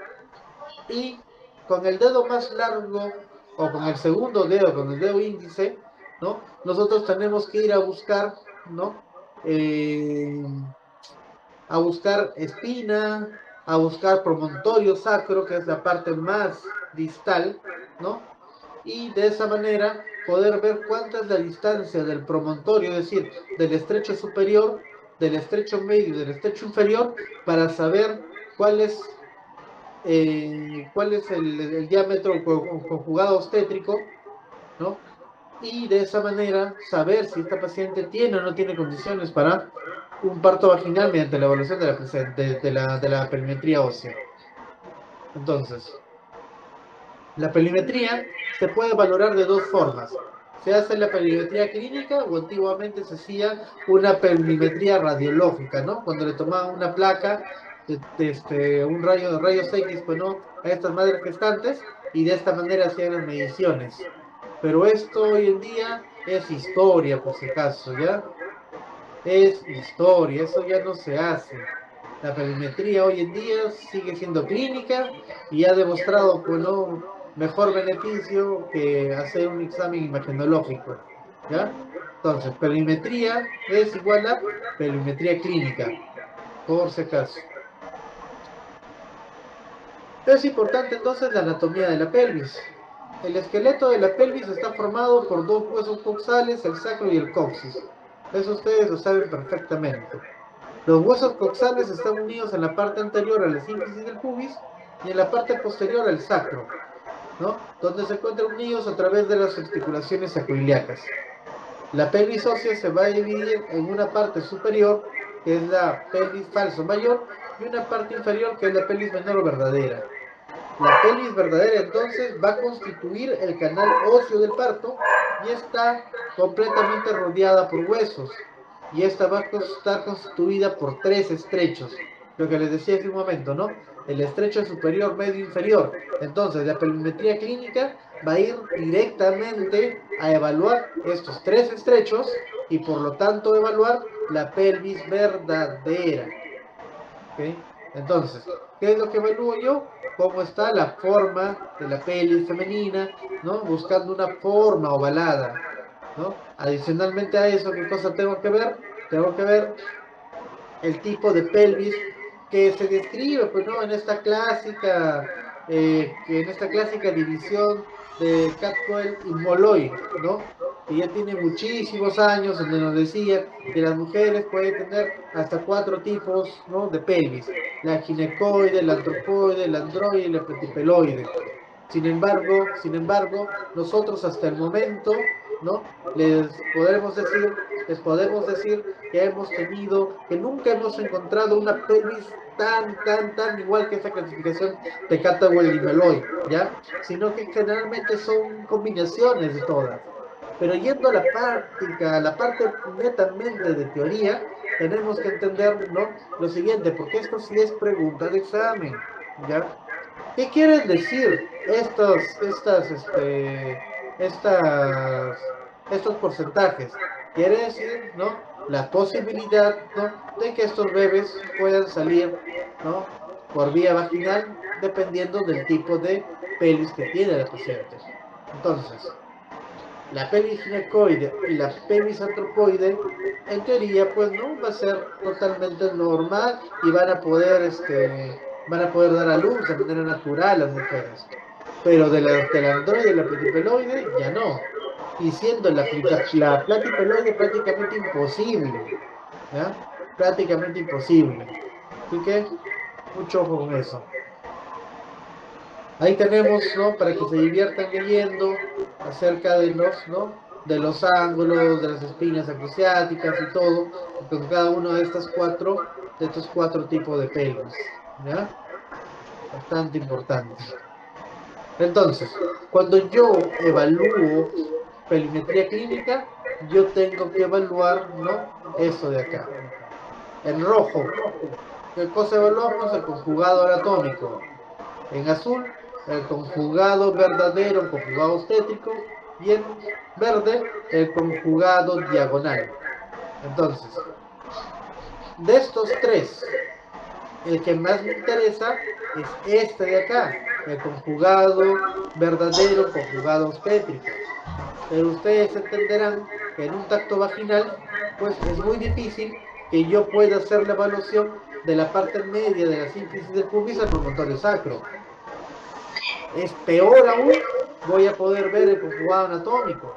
y con el dedo más largo o con el segundo dedo, con el dedo índice, ¿no? Nosotros tenemos que ir a buscar, ¿no? Eh, a buscar espina, a buscar promontorio sacro, que es la parte más distal, ¿no? Y de esa manera poder ver cuánta es la distancia del promontorio, es decir, del estrecho superior, del estrecho medio y del estrecho inferior, para saber cuál es, cuál es el diámetro conjugado obstétrico, ¿no? Y de esa manera saber si esta paciente tiene o no tiene condiciones para un parto vaginal mediante la evaluación de de la perimetría ósea. Entonces, la perimetría se puede valorar de dos formas. Se hace la perimetría clínica o antiguamente se hacía una perimetría radiológica, ¿no? Cuando le tomaban una placa, un rayo de rayos X, pues, ¿no? A estas madres gestantes y de esta manera hacían las mediciones. Pero esto hoy en día es historia, por si acaso, ¿ya? Es historia, eso ya no se hace. La perimetría hoy en día sigue siendo clínica y ha demostrado, pues, no, mejor beneficio que hacer un examen imagenológico, ¿ya? Entonces, perimetría es igual a perimetría clínica, por si acaso. Es importante entonces la anatomía de la pelvis. El esqueleto de la pelvis está formado por dos huesos coxales, el sacro y el coxis. Eso ustedes lo saben perfectamente. Los huesos coxales están unidos en la parte anterior al esfíntesis del pubis y en la parte posterior al sacro, ¿no? Donde se encuentran unidos a través de las articulaciones sacroiliacas. La pelvis ósea se va a dividir en una parte superior, que es la pelvis falso mayor, y una parte inferior, que es la pelvis menor o verdadera. La pelvis verdadera entonces va a constituir el canal óseo del parto y está completamente rodeada por huesos. Y esta va a estar constituida por 3 estrechos. Lo que les decía hace un momento, ¿no? El estrecho superior, medio, inferior. Entonces, la perimetría clínica va a ir directamente a evaluar estos 3 estrechos y por lo tanto evaluar la pelvis verdadera. ¿Okay? Entonces, ¿qué es lo que evalúo yo? Cómo está la forma de la pelvis femenina, ¿no? Buscando una forma ovalada, ¿no? Adicionalmente a eso, ¿qué cosa tengo que ver? Tengo que ver el tipo de pelvis que se describe, pues, ¿no? En esta clásica división de Cadwell y Molloy, ¿no? que ya tiene muchísimos años, donde nos decía que las mujeres pueden tener hasta 4 tipos, ¿no?, de pelvis: la ginecoide, la antropoide, la androide y la petipeloide. Sin embargo, nosotros hasta el momento, ¿no?, les podemos decir que nunca hemos encontrado una pelvis tan igual que esta clasificación de Catawell y Meloy, ¿ya? Sino que generalmente son combinaciones de todas. Pero yendo a la práctica, a la parte netamente de teoría, tenemos que entender, ¿no?, lo siguiente, porque esto sí es pregunta de examen, ¿ya? ¿Qué quieren decir estos porcentajes? Quiere decir, ¿no?, la posibilidad, ¿no?, de que estos bebés puedan salir, ¿no?, por vía vaginal, dependiendo del tipo de pelvis que tiene la paciente. Entonces, la pelvis ginecoide y la pelvis antropoide, en teoría, pues no va a ser totalmente normal y van a poder dar a luz de manera natural las mujeres. Pero del androide y la platipeloide ya no. Y siendo la platipeloide prácticamente imposible, ¿ya? Prácticamente imposible. Así que, mucho ojo con eso. Ahí tenemos, ¿no?, para que se diviertan leyendo acerca de los, ¿no?, de los ángulos, de las espinas acrociáticas y todo, con cada uno de estos cuatro tipos de pelvis, ¿ya? Bastante importante. Entonces, cuando yo evalúo perimetría clínica, yo tengo que evaluar, ¿no?, esto de acá. En rojo, ¿qué cosa evaluamos? El conjugado anatómico. En azul, el conjugado verdadero, el conjugado obstétrico, y en verde, el conjugado diagonal. Entonces, de estos tres, el que más me interesa es este de acá, el conjugado verdadero, conjugado obstétrico. Pero ustedes entenderán que en un tacto vaginal, pues es muy difícil que yo pueda hacer la evaluación de la parte media de la sínfisis del pubis al promontorio sacro. Es peor aún, voy a poder ver el conjugado anatómico.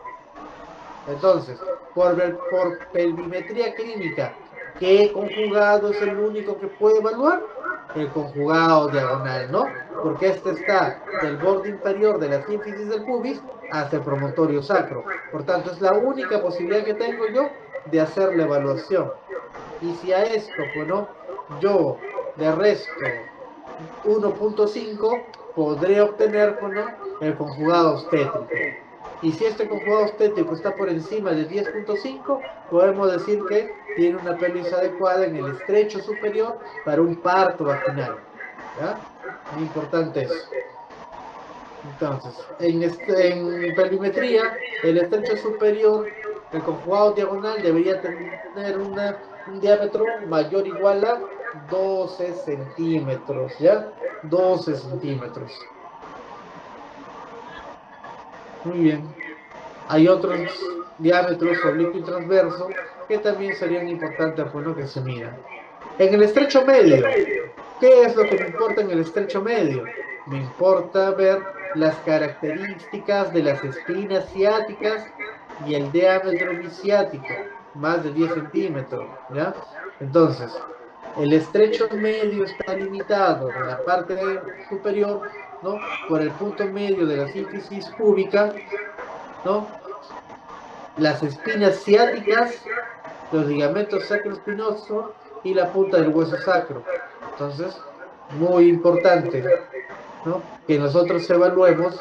Entonces, por pelvimetría clínica, ¿qué conjugado es el único que puede evaluar? El conjugado diagonal, ¿no? Porque este está del borde inferior de la sínfisis del pubis hasta el promontorio sacro. Por tanto, es la única posibilidad que tengo yo de hacer la evaluación. Y si a esto, pues no, yo de resto 1.5, podré obtener, pues, ¿no?, el conjugado obstétrico. Y si este conjugado obstétrico está por encima de 10.5, podemos decir que tiene una pelvis adecuada en el estrecho superior para un parto vaginal, ¿ya? Muy importante eso. Entonces, en pelvimetría, el estrecho superior, el conjugado diagonal debería tener un diámetro mayor o igual a 12 centímetros, ¿ya? 12 centímetros. Muy bien. Hay otros diámetros oblicuo y transverso que también serían importantes, pues, ¿no?, que se midan. En el estrecho medio, ¿qué es lo que me importa en el estrecho medio? Me importa ver las características de las espinas ciáticas y el diámetro biciático, más de 10 centímetros, ¿ya? Entonces, el estrecho medio está limitado en la parte superior, ¿no?, por el punto medio de la sínfisis púbica, ¿no?, las espinas ciáticas, los ligamentos sacroespinosos y la punta del hueso sacro. Entonces, muy importante, ¿no?, que nosotros evaluemos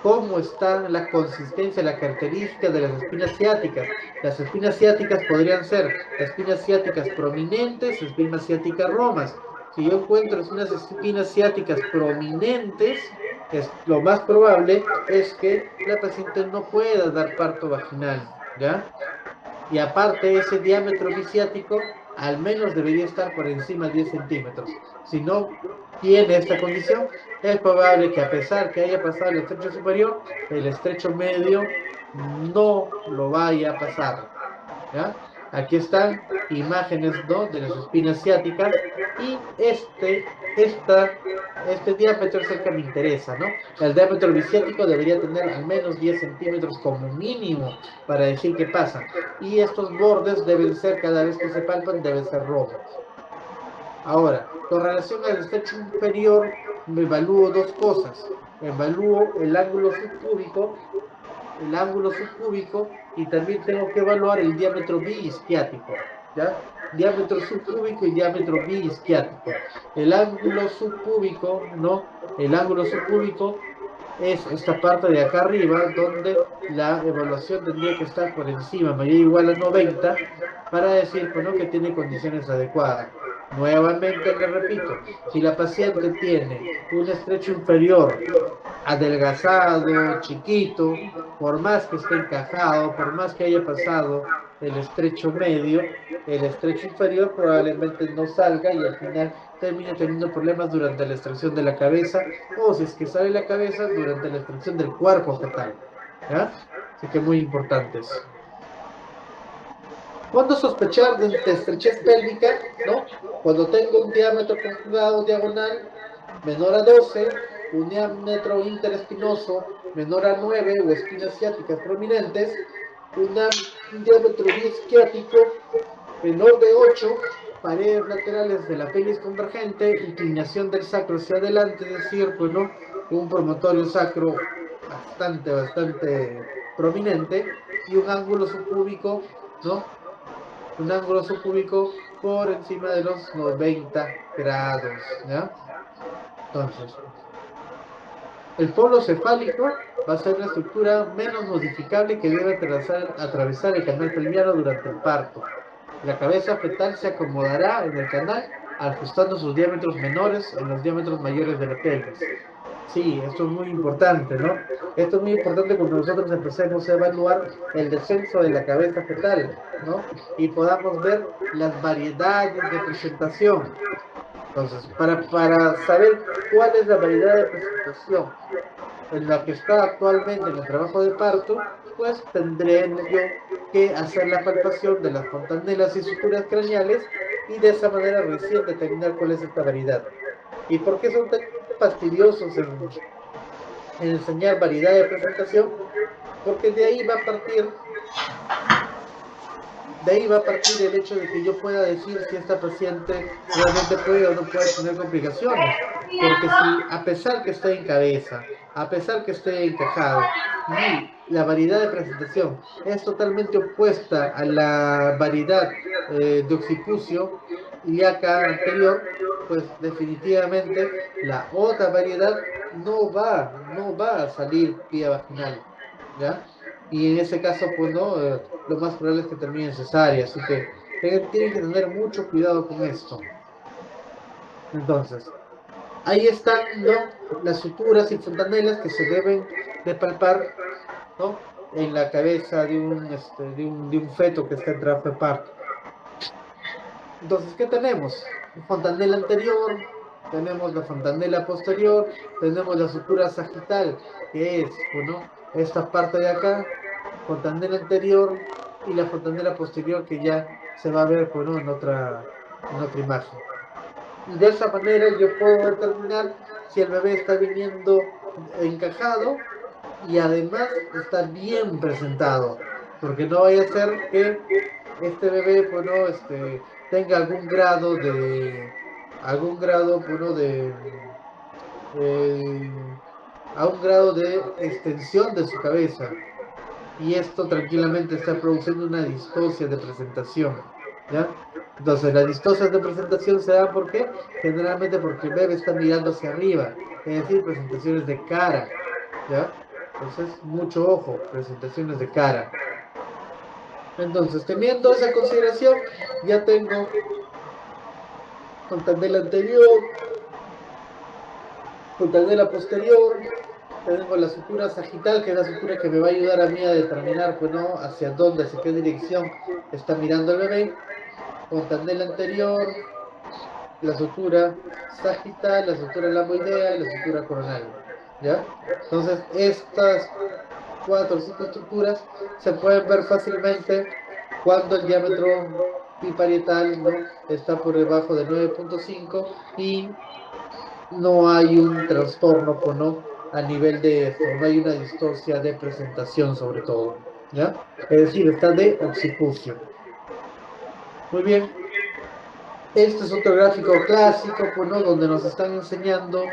cómo está la consistencia, la característica de las espinas ciáticas. Las espinas ciáticas podrían ser espinas ciáticas prominentes, espinas ciáticas romas. Si yo encuentro unas espinas ciáticas prominentes, lo más probable es que la paciente no pueda dar parto vaginal, ¿ya? Y aparte, ese diámetro biciático al menos debería estar por encima de 10 centímetros. Si no tiene esta condición, es probable que, a pesar que haya pasado el estrecho superior, el estrecho medio no lo vaya a pasar, ¿ya? Aquí están imágenes, ¿no?, de las espinas ciáticas y este diámetro es el que me interesa, ¿no? El diámetro biciático debería tener al menos 10 centímetros como mínimo para decir qué pasa. Y estos bordes deben ser, cada vez que se palpan, deben ser rojos. Ahora, con relación al estrecho inferior, me evalúo dos cosas. Evalúo el ángulo subcúbico y también tengo que evaluar el diámetro biisquiático, ¿ya? Diámetro subcúbico y diámetro biisquiático. El ángulo subcúbico, ¿no? El ángulo subcúbico es esta parte de acá arriba donde la evaluación tendría que estar por encima, mayor o igual a 90, para decir, pues, ¿no?, que tiene condiciones adecuadas. Nuevamente le repito, si la paciente tiene un estrecho inferior adelgazado, chiquito, por más que esté encajado, por más que haya pasado el estrecho medio, el estrecho inferior probablemente no salga y al final termine teniendo problemas durante la extracción de la cabeza, o si es que sale la cabeza, durante la extracción del cuerpo fetal. ¿Ya? Así que muy importantes. ¿Cuándo sospechar de estrechez pélvica? ¿No? Cuando tengo un diámetro conjugado diagonal menor a 12, un diámetro interespinoso menor a 9 o espinas ciáticas prominentes, un diámetro biisquiático menor de 8, paredes laterales de la pelvis convergente, inclinación del sacro hacia adelante, es decir, pues, ¿no?, un promontorio sacro bastante prominente y un ángulo subcúbico, ¿no? Un ángulo subcúbico por encima de los 90 grados, ¿ya? Entonces, el polo cefálico va a ser una estructura menos modificable que debe atravesar el canal pelviano durante el parto. La cabeza fetal se acomodará en el canal ajustando sus diámetros menores en los diámetros mayores de la pelvis. Sí, esto es muy importante, ¿no? Esto es muy importante cuando nosotros empecemos a evaluar el descenso de la cabeza fetal, ¿no? Y podamos ver las variedades de presentación. Entonces, para saber cuál es la variedad de presentación en la que está actualmente en el trabajo de parto, pues tendré yo que hacer la palpación de las fontanelas y suturas craneales y de esa manera recién determinar cuál es esta variedad. ¿Y por qué son tan fastidiosos en enseñar variedad de presentación? Porque de ahí va a partir el hecho de que yo pueda decir si esta paciente realmente puede o no puede tener complicaciones. Porque si, a pesar que esté en cabeza, a pesar que esté encajado, y la variedad de presentación es totalmente opuesta a la variedad de occipucio ilíaca anterior, pues definitivamente la otra variedad no va a salir vía vaginal, ¿ya? Y en ese caso, pues no, lo más probable es que termine en cesárea, así que tienen que tener mucho cuidado con esto. Entonces, ahí están, ¿no?, las suturas y fontanelas que se deben de palpar, ¿no?, en la cabeza de un feto que está en trabajo de parto. Entonces, ¿qué tenemos? Fontanela anterior, tenemos la fontanela posterior, tenemos la sutura sagital, que es, bueno, esta parte de acá, fontanela anterior y la fontanela posterior que ya se va a ver, bueno, en otra imagen. Y de esa manera yo puedo determinar si el bebé está viniendo encajado y además está bien presentado, porque no vaya a ser que este bebé, bueno, tenga bueno, eh, a un grado de extensión de su cabeza, y esto tranquilamente está produciendo una distosia de presentación, ¿ya? Entonces, las distosias de presentación se dan porque generalmente porque el bebé está mirando hacia arriba, es decir, presentaciones de cara, ¿ya? Entonces, mucho ojo, presentaciones de cara. Entonces, teniendo esa consideración, ya tengo fontanela anterior, fontanela posterior, tenemos la sutura sagital, que es la sutura que me va a ayudar a mí a determinar, pues, ¿no?, hacia dónde, hacia qué dirección está mirando el bebé. Fontanela anterior, la sutura sagital, la sutura lamboidea y la sutura coronal, ¿ya? Entonces, estas 4 o 5 estructuras se pueden ver fácilmente cuando el diámetro biparietal, ¿no?, está por debajo de 9.5 y no hay un trastorno, pues, ¿no?, a nivel de esto, no hay una distocia de presentación sobre todo, ¿ya? Es decir, está de occipucio. Muy bien, este es otro gráfico clásico, pues, ¿no?, donde nos están enseñando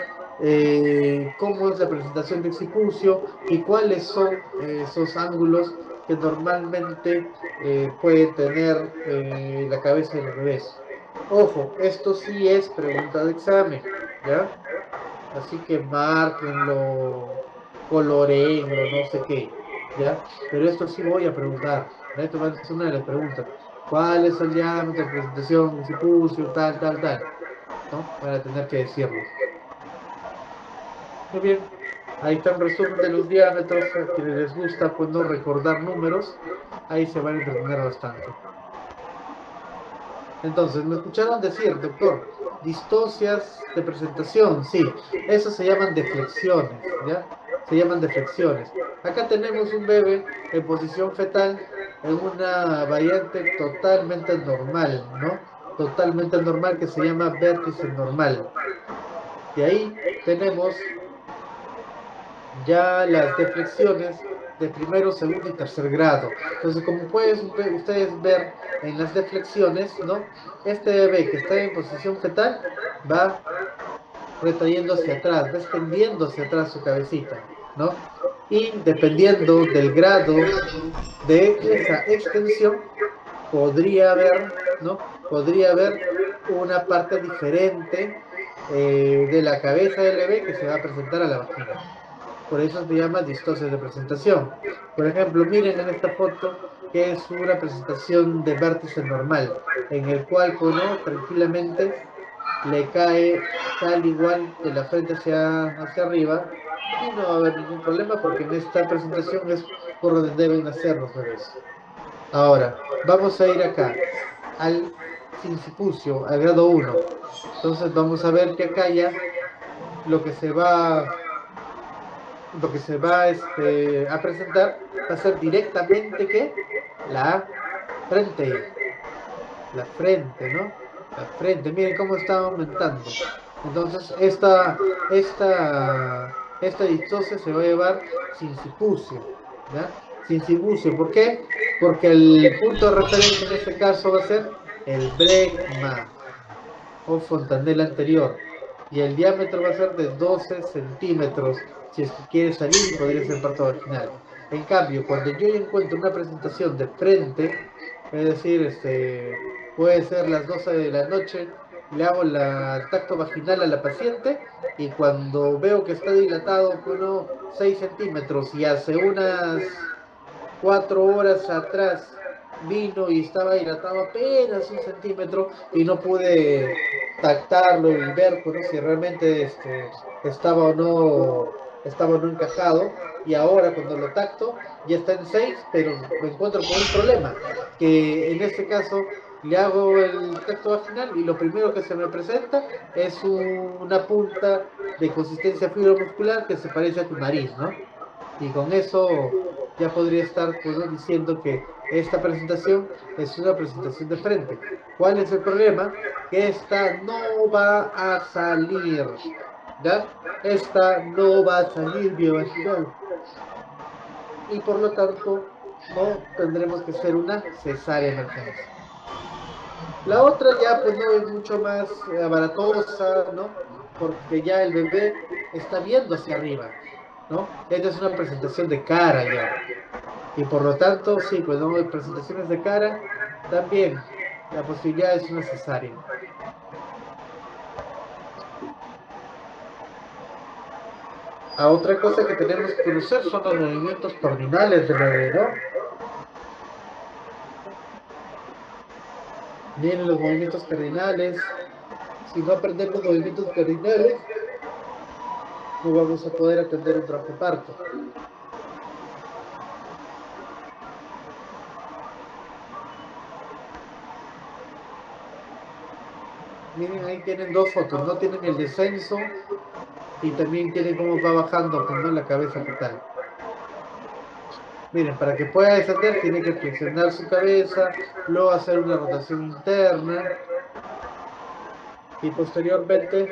cómo es la presentación de occipucio y cuáles son esos ángulos que normalmente puede tener la cabeza del revés. Ojo, esto sí es pregunta de examen, ¿ya? Así que márquenlo, coloreenlo, no sé qué, ¿ya? Pero esto sí voy a preguntar, ¿ya? Esto va a ser una de las preguntas. ¿Cuál es el diámetro de presentación que se puso, tal, tal, tal? ¿No? Van a tener que decirlo. Muy bien. Ahí está un resumen de los diámetros. A quienes les gusta, pues, no recordar números, ahí se van a entretener bastante. Entonces, me escucharon decir, doctor, distocias de presentación, sí, eso se llaman deflexiones, ¿ya? Se llaman deflexiones. Acá tenemos un bebé en posición fetal en una variante totalmente normal, ¿no? Totalmente normal que se llama vértice normal. De ahí tenemos ya las deflexiones de primero, segundo y tercer grado. Entonces, como pueden ustedes ver en las deflexiones, ¿no? Este bebé que está en posición fetal va retrayendo hacia atrás, va extendiendo hacia atrás su cabecita, ¿no? Y dependiendo del grado de esa extensión, podría haber, ¿no? Podría haber una parte diferente de la cabeza del bebé que se va a presentar a la vagina. Por eso se llama distosia de presentación. Por ejemplo, miren en esta foto que es una presentación de vértice normal, en el cual, pues, ¿no?, tranquilamente le cae tal igual de la frente hacia arriba y no va a haber ningún problema porque en esta presentación es por donde deben nacer los bebés. Ahora, vamos a ir acá al sincipucio, al grado 1. Entonces vamos a ver que acá ya lo que se va a presentar va a ser directamente que la frente, la frente, ¿no? La frente, miren cómo está aumentando. Entonces, esta distosia se va a llevar sincipucio, ¿ya? Sincipucio, ¿por qué? Porque el punto de referencia en este caso va a ser el brecma o fontanela anterior. Y el diámetro va a ser de 12 centímetros, si es que quiere salir y podría ser parto vaginal. En cambio, cuando yo ya encuentro una presentación de frente, es decir, puede ser las 12 de la noche, le hago el tacto vaginal a la paciente y cuando veo que está dilatado con unos 6 centímetros y hace unas 4 horas atrás vino y estaba dilatado apenas 1 centímetro y no pude tactarlo y ver, pues, ¿no?, si realmente estaba o no encajado. Y ahora cuando lo tacto ya está en 6, pero me encuentro con un problema, que en este caso le hago el tacto vaginal y lo primero que se me presenta es una punta de consistencia fibromuscular que se parece a tu nariz, ¿no? Y con eso ya podría estar, pues, ¿no?, diciendo que esta presentación es una presentación de frente. ¿Cuál es el problema? Que esta no va a salir, ¿ya? Esta no va a salir biovaginal. Y por lo tanto, no tendremos que hacer una cesárea de emergencia. La otra ya, pues, no es mucho más aparatosa, ¿no? Porque ya el bebé está viendo hacia arriba, ¿no? Esta es una presentación de cara ya. Y por lo tanto, sí, pues, no, presentaciones de cara, también la posibilidad es una cesárea. A otra cosa que tenemos que conocer son los movimientos cardinales del bebé, ¿no? Miren los movimientos cardinales. Si no aprendemos movimientos cardinales, no vamos a poder atender un trabajo de parto. Miren, ahí tienen dos fotos, no tienen el descenso y también tienen cómo va bajando, pues, ¿no?, la cabeza fetal. Miren, para que pueda descender tiene que flexionar su cabeza, luego hacer una rotación interna y posteriormente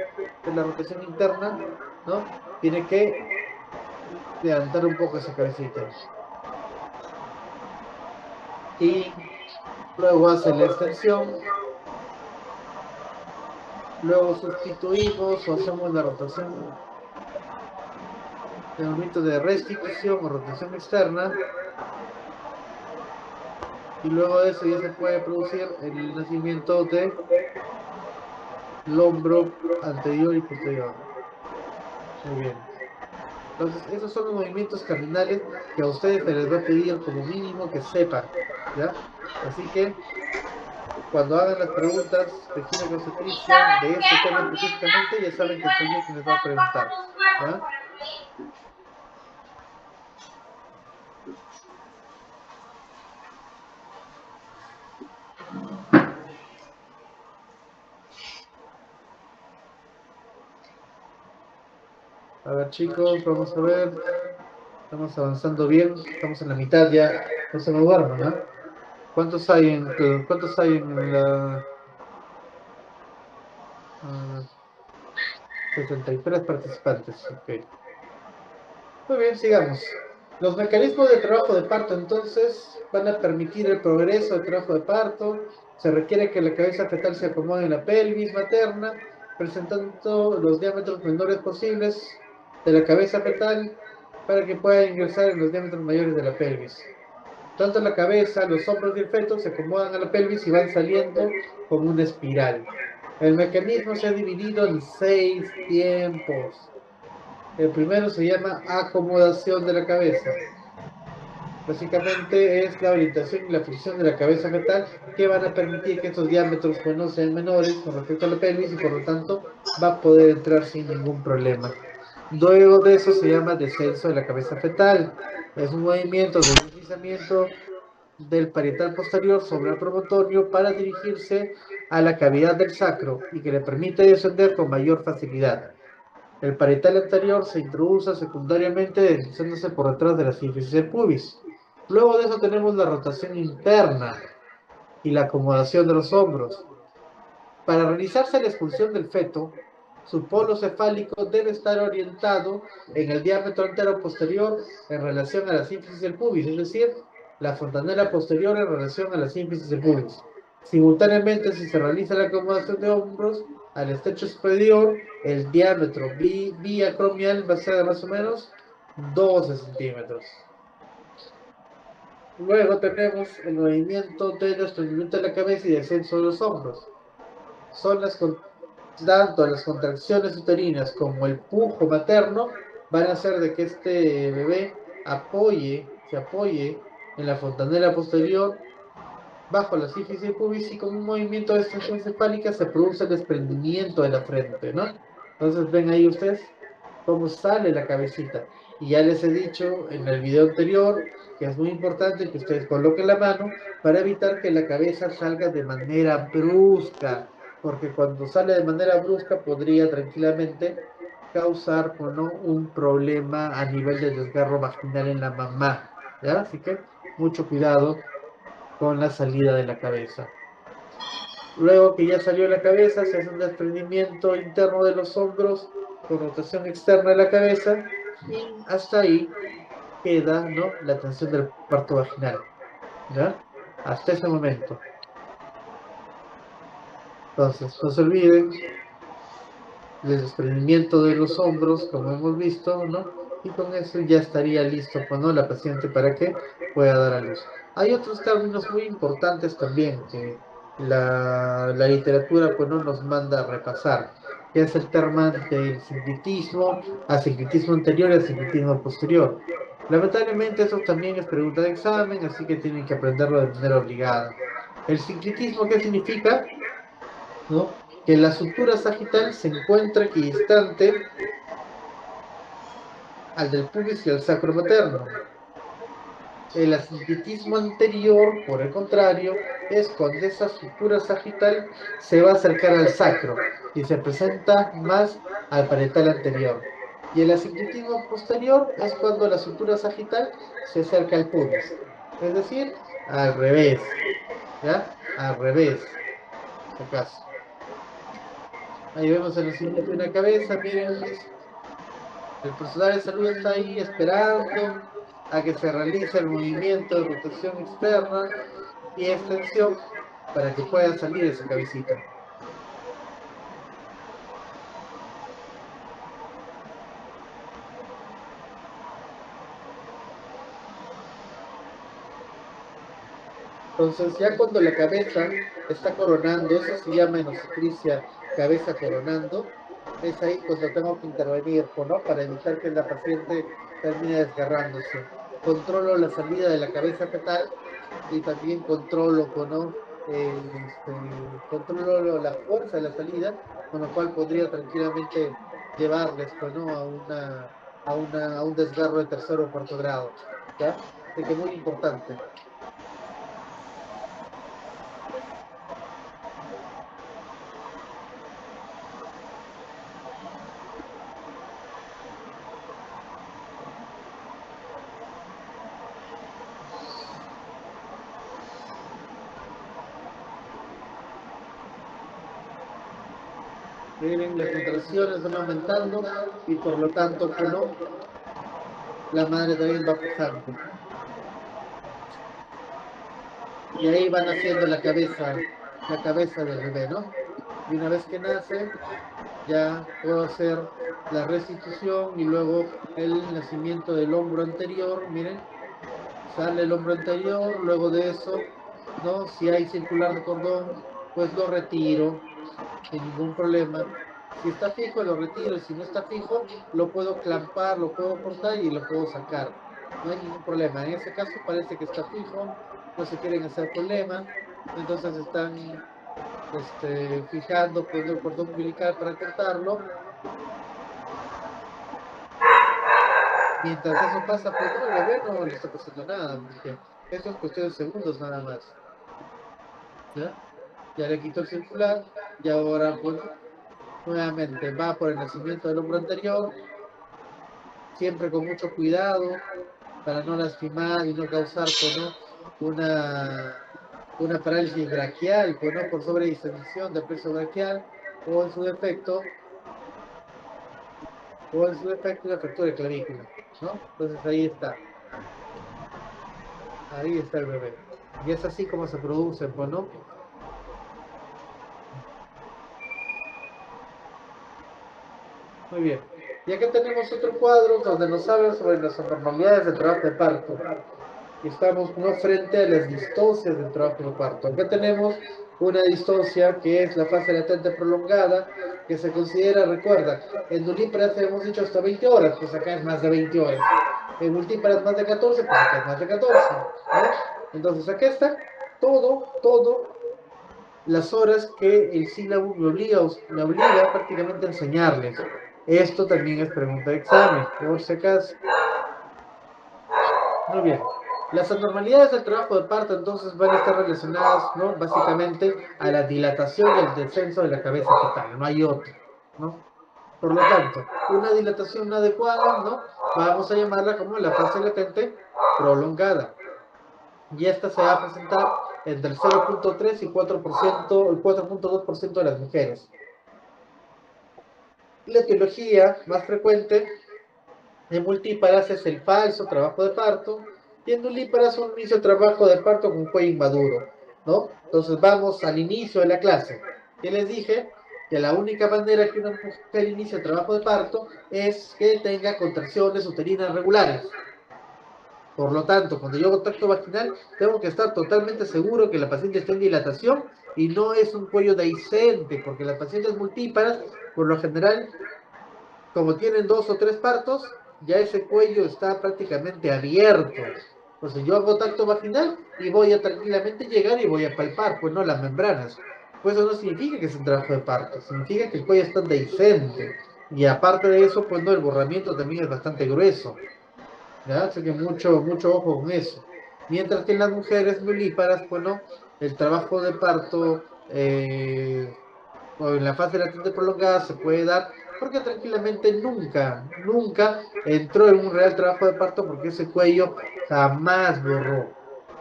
de la rotación interna, ¿no? Tiene que levantar un poco esa cabecita. Y luego hace la extensión, luego sustituimos o hacemos la rotación, el movimiento de restitución o rotación externa, y luego de eso ya se puede producir el nacimiento del hombro anterior y posterior. Muy bien. Entonces, esos son los movimientos cardinales que a ustedes se les va a pedir como mínimo que sepan, ¿ya? Así que, cuando hagan las preguntas de ginecobstetricia de este tema específicamente, ya saben que soy yo quien les va a preguntar, ¿ya? A ver, chicos, vamos a ver. Estamos avanzando bien, estamos en la mitad ya. No se me duerman, ¿no? ¿Cuántos hay en la 73 participantes? Ok. Muy bien, sigamos. Los mecanismos de trabajo de parto, entonces, van a permitir el progreso del trabajo de parto. Se requiere que la cabeza fetal se acomode en la pelvis materna, presentando los diámetros menores posibles de la cabeza fetal para que pueda ingresar en los diámetros mayores de la pelvis. Tanto la cabeza, los hombros y el feto se acomodan a la pelvis y van saliendo como una espiral. El mecanismo se ha dividido en 6 tiempos. El primero se llama acomodación de la cabeza. Básicamente es la orientación y la flexión de la cabeza fetal que van a permitir que estos diámetros no sean menores con respecto a la pelvis y por lo tanto va a poder entrar sin ningún problema. Luego de eso se llama descenso de la cabeza fetal. Es un movimiento de deslizamiento del parietal posterior sobre el promontorio para dirigirse a la cavidad del sacro y que le permite descender con mayor facilidad. El parietal anterior se introduce secundariamente deslizándose por detrás de la sínfisis del pubis. Luego de eso tenemos la rotación interna y la acomodación de los hombros. Para realizarse la expulsión del feto, su polo cefálico debe estar orientado en el diámetro antero-posterior en relación a la sínfisis del pubis, es decir, la fontanela posterior en relación a la sínfisis del pubis. Simultáneamente, si se realiza la acomodación de hombros, al estrecho superior, el diámetro biacromial va a ser de más o menos 12 centímetros. Luego tenemos el movimiento de desprendimiento de la cabeza y descenso de los hombros. Son tanto las contracciones uterinas como el pujo materno van a hacer de que este bebé se apoye en la fontanela posterior bajo la sínfisis pubis y con un movimiento de extensión cefálica se produce el desprendimiento de la frente, ¿no? Entonces ven ahí ustedes cómo sale la cabecita. Y ya les he dicho en el video anterior que es muy importante que ustedes coloquen la mano para evitar que la cabeza salga de manera brusca, porque cuando sale de manera brusca podría tranquilamente causar, bueno, un problema a nivel de desgarro vaginal en la mamá, ¿ya? Así que mucho cuidado con la salida de la cabeza. Luego que ya salió la cabeza, se hace un desprendimiento interno de los hombros con rotación externa de la cabeza y hasta ahí queda, ¿no?, la tensión del parto vaginal, ¿ya? Hasta ese momento. Entonces, no se olviden del desprendimiento de los hombros, como hemos visto, ¿no? Y con eso ya estaría listo, pues, ¿no?, la paciente para que pueda dar a luz. Hay otros términos muy importantes también que la literatura, pues, no nos manda a repasar, que es el tema del sincretismo, asincretismo anterior y asincretismo posterior. Lamentablemente eso también es pregunta de examen, así que tienen que aprenderlo de manera obligada. El sincretismo, ¿qué significa? ¿No? Que la sutura sagital se encuentra equidistante al del pubis y al sacro materno. El asincretismo anterior, por el contrario, es cuando esa sutura sagital se va a acercar al sacro y se presenta más al parietal anterior. Y el ascititivo posterior es cuando la sutura sagital se acerca al pubis. Es decir, al revés. ¿Ya? Al revés. Si acaso. Ahí vemos el nacimiento de una cabeza. Miren, el personal de salud está ahí esperando a que se realice el movimiento de rotación externa y extensión para que pueda salir esa cabecita. Entonces, ya cuando la cabeza está coronando, eso se llama en obstetricia cabeza coronando, es ahí cuando tengo que intervenir, ¿no? Para evitar que la paciente termine desgarrándose. Controlo la salida de la cabeza fetal y también controlo, ¿no? Controlo la fuerza de la salida, con lo cual podría tranquilamente llevarles, ¿no? A un desgarro de tercero o cuarto grado. ¿Ya? Así que muy importante. Miren, las contracciones van aumentando y por lo tanto, ¿no? La madre también va pujando. Y ahí van haciendo la cabeza del bebé, ¿no? Y una vez que nace, ya puedo hacer la restitución y luego el nacimiento del hombro anterior. Miren, sale el hombro anterior, luego de eso, ¿no? Si hay circular de cordón, pues lo retiro sin ningún problema. Si está fijo, lo retiro, y si no está fijo, lo puedo clampar, lo puedo cortar y lo puedo sacar. No hay ningún problema. En ese caso parece que está fijo, no se quieren hacer problema, entonces están fijando pues, el cordón umbilical para cortarlo. Mientras eso pasa, pues no, el bebé no le está pasando nada, porque eso es cuestión de segundos nada más. ¿Ya? Ya le quito el circular y ahora pues nuevamente va por el nacimiento del hombro anterior, siempre con mucho cuidado para no lastimar y no causar pues, ¿no? una parálisis braquial, pues, ¿no? Por sobredistensión del plexo braquial o en su defecto una fractura de clavícula, ¿no? Entonces ahí está el bebé. Y es así como se produce, pues, ¿no? Muy bien. Y acá tenemos otro cuadro donde nos habla sobre las anormalidades del trabajo de parto. Y estamos no frente a las distocias del trabajo de parto. Acá tenemos una distocia que es la fase latente prolongada, que se considera, recuerda, en nulíparas hemos dicho hasta 20 horas, pues acá es más de 20 horas. En multíparas más de 14, pues acá es más de 14. ¿No? Entonces acá está todo las horas que el sílabo me obliga prácticamente a enseñarles. Esto también es pregunta de examen, por si acaso. Muy bien. Las anormalidades del trabajo de parto entonces van a estar relacionadas, ¿no? Básicamente a la dilatación y el descenso de la cabeza fetal, no hay otro, ¿no? Por lo tanto, una dilatación adecuada, ¿no? Vamos a llamarla como la fase latente prolongada. Y esta se va a presentar entre el 0.3 y 4%, el 4.2% de las mujeres. La etiología más frecuente en multíparas es el falso trabajo de parto y en nulíparas un inicio de trabajo de parto con cuello inmaduro, ¿no? Entonces vamos al inicio de la clase. Que les dije que la única manera que una mujer inicie el trabajo de parto es que tenga contracciones uterinas regulares. Por lo tanto, cuando yo hago tacto vaginal, tengo que estar totalmente seguro que la paciente está en dilatación y no es un cuello dehiscente, porque las pacientes multíparas, por lo general, como tienen 2 o 3 partos, ya ese cuello está prácticamente abierto. Entonces yo hago tacto vaginal y voy a tranquilamente llegar y voy a palpar, pues no las membranas. Pues eso no significa que es un trabajo de parto, significa que el cuello está dehiscente. Y aparte de eso, pues no, el borramiento también es bastante grueso. ¿Ya? Así que mucho ojo con eso. Mientras que en las mujeres nulíparas, pues no, el trabajo de parto o en la fase latente prolongada se puede dar porque tranquilamente nunca entró en un real trabajo de parto porque ese cuello jamás borró.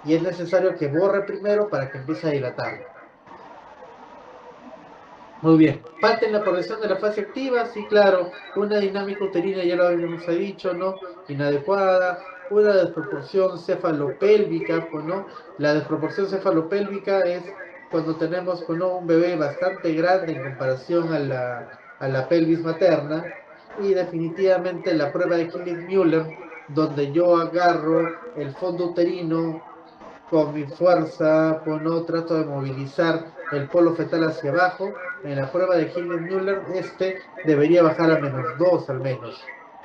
Y es necesario que borre primero para que empiece a dilatar. Muy bien, falta en la progresión de la fase activa, sí, claro, una dinámica uterina, ya lo habíamos dicho, ¿no? Inadecuada, una desproporción cefalopélvica, pues, ¿no? La desproporción cefalopélvica es cuando tenemos, pues, ¿no? Un bebé bastante grande en comparación a la pelvis materna, y definitivamente la prueba de Killing-Müller, donde yo agarro el fondo uterino con mi fuerza, pues no trato de movilizar el polo fetal hacia abajo. En la prueba de Hilden-Müller, este debería bajar a -2 al menos.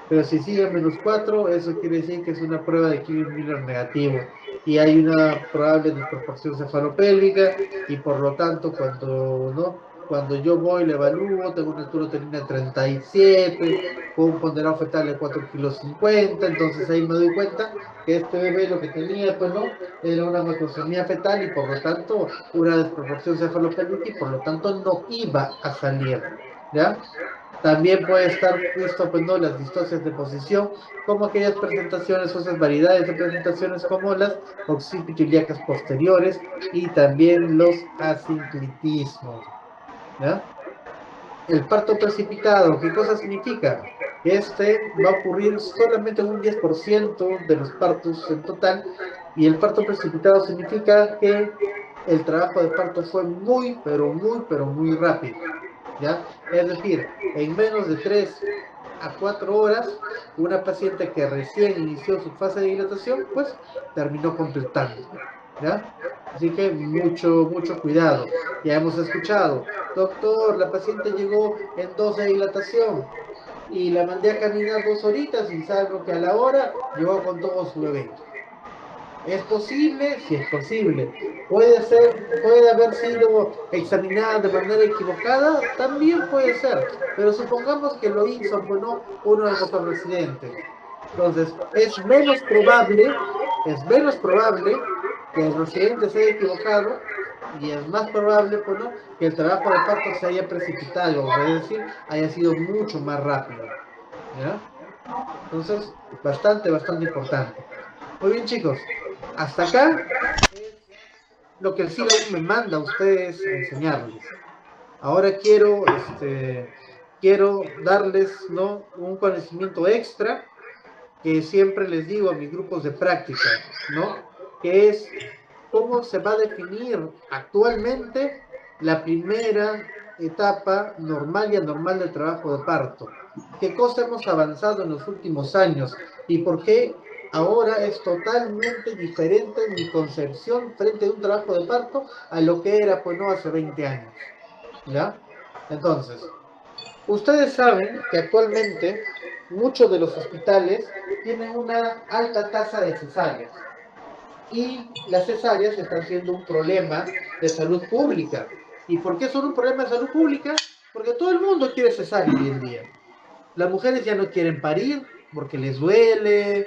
Pero si sigue en -4, eso quiere decir que es una prueba de Hilden-Müller negativo. Y hay una probable desproporción cefalopélvica, y por lo tanto, cuando yo voy, le evalúo, tengo una altura uterina de 37, con un ponderado fetal de 4,50 kg, entonces ahí me doy cuenta que este bebé lo que tenía, pues no, era una macrosomía fetal y por lo tanto una desproporción cefalopélvica y por lo tanto no iba a salir, ¿ya? También puede estar visto, pues no, las distocias de posición, como aquellas presentaciones o esas variedades de presentaciones como las occipito ilíacas posteriores y también los asinclitismos, ¿ya? El parto precipitado, ¿qué cosa significa? Este va a ocurrir solamente en un 10% de los partos en total, y el parto precipitado significa que el trabajo de parto fue pero muy rápido, ¿ya? Es decir, en menos de 3 a 4 horas, una paciente que recién inició su fase de dilatación, pues terminó completando, ¿ya? Así que mucho cuidado. Ya hemos escuchado, doctor, la paciente llegó en 2 de dilatación y la mandé a caminar 2 horitas y salgo que a la hora llegó con todo su bebé. ¿Es posible? Sí, es posible. ¿Puede ser, puede haber sido examinada de manera equivocada? También puede ser. Pero supongamos que lo hizo, pues no, uno de nuestros residentes. Entonces, es menos probable que el residente se haya equivocado y es más probable, pues no, que el trabajo de parto se haya precipitado, es decir, haya sido mucho más rápido. ¿Ya? Entonces, bastante importante. Muy bien, chicos. Hasta acá lo que el SIDA me manda a ustedes a enseñarles. Ahora quiero darles, ¿no?, un conocimiento extra que siempre les digo a mis grupos de práctica, ¿no? Que es cómo se va a definir actualmente la primera etapa normal y anormal del trabajo de parto. ¿Qué cosa hemos avanzado en los últimos años? ¿Y por qué ahora es totalmente diferente mi concepción frente a un trabajo de parto a lo que era, pues no, hace 20 años? ¿Ya? Entonces, ustedes saben que actualmente muchos de los hospitales tienen una alta tasa de cesáreas y las cesáreas están siendo un problema de salud pública. ¿Y por qué son un problema de salud pública? Porque todo el mundo quiere cesárea hoy en día. Las mujeres ya no quieren parir porque les duele,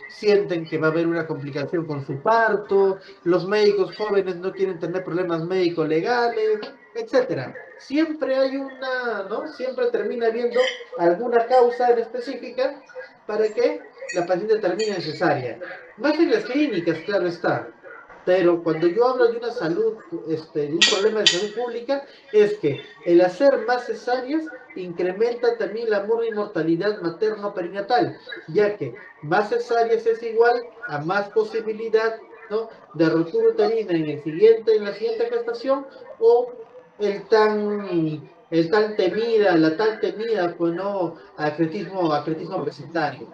sienten que va a haber una complicación con su parto, los médicos jóvenes no quieren tener problemas médicos legales, etcétera. Siempre hay ¿no? Siempre termina habiendo alguna causa en específica para que la paciente termine en cesárea. Más en las clínicas, claro está. Pero cuando yo hablo de una salud, de un problema de salud pública, es que el hacer más cesáreas incrementa también la mortalidad materno-perinatal, ya que más cesáreas es igual a más posibilidad, ¿no?, de ruptura uterina en la siguiente gestación, o la tan temida, pues no, acretismo placentario,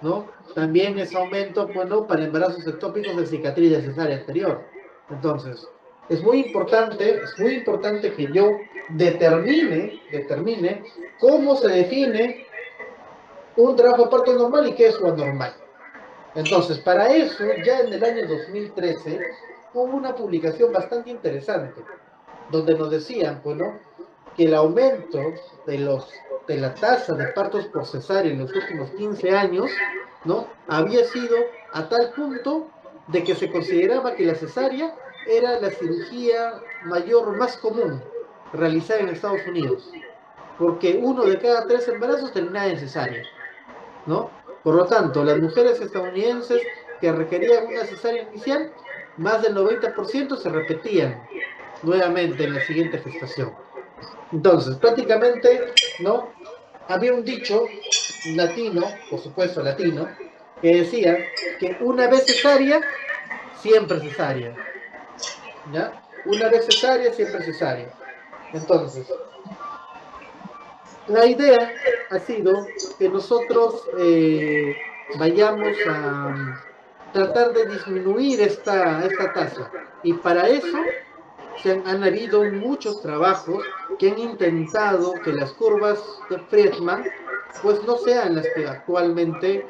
¿no? También es aumento, bueno, para embarazos ectópicos de cicatriz de cesárea anterior. Entonces, es muy importante que yo determine cómo se define un trabajo de parto normal y qué es lo anormal. Entonces, para eso, ya en el año 2013, hubo una publicación bastante interesante, donde nos decían, bueno, que el aumento de la tasa de partos por cesárea en los últimos 15 años, ¿no?, había sido a tal punto de que se consideraba que la cesárea era la cirugía mayor más común realizada en Estados Unidos. porque 1 de cada 3 embarazos terminaba en cesárea, ¿no? Por lo tanto, las mujeres estadounidenses que requerían una cesárea inicial, más del 90% se repetían nuevamente en la siguiente gestación. Entonces, prácticamente, ¿no? Había un dicho latino, por supuesto latino, que decía que una vez cesárea, siempre cesárea, ¿ya? Una vez cesárea, siempre cesárea. Entonces, la idea ha sido que nosotros vayamos a tratar de disminuir esta tasa. Y para eso han habido muchos trabajos que han intentado que las curvas de Friedman pues no sean las que actualmente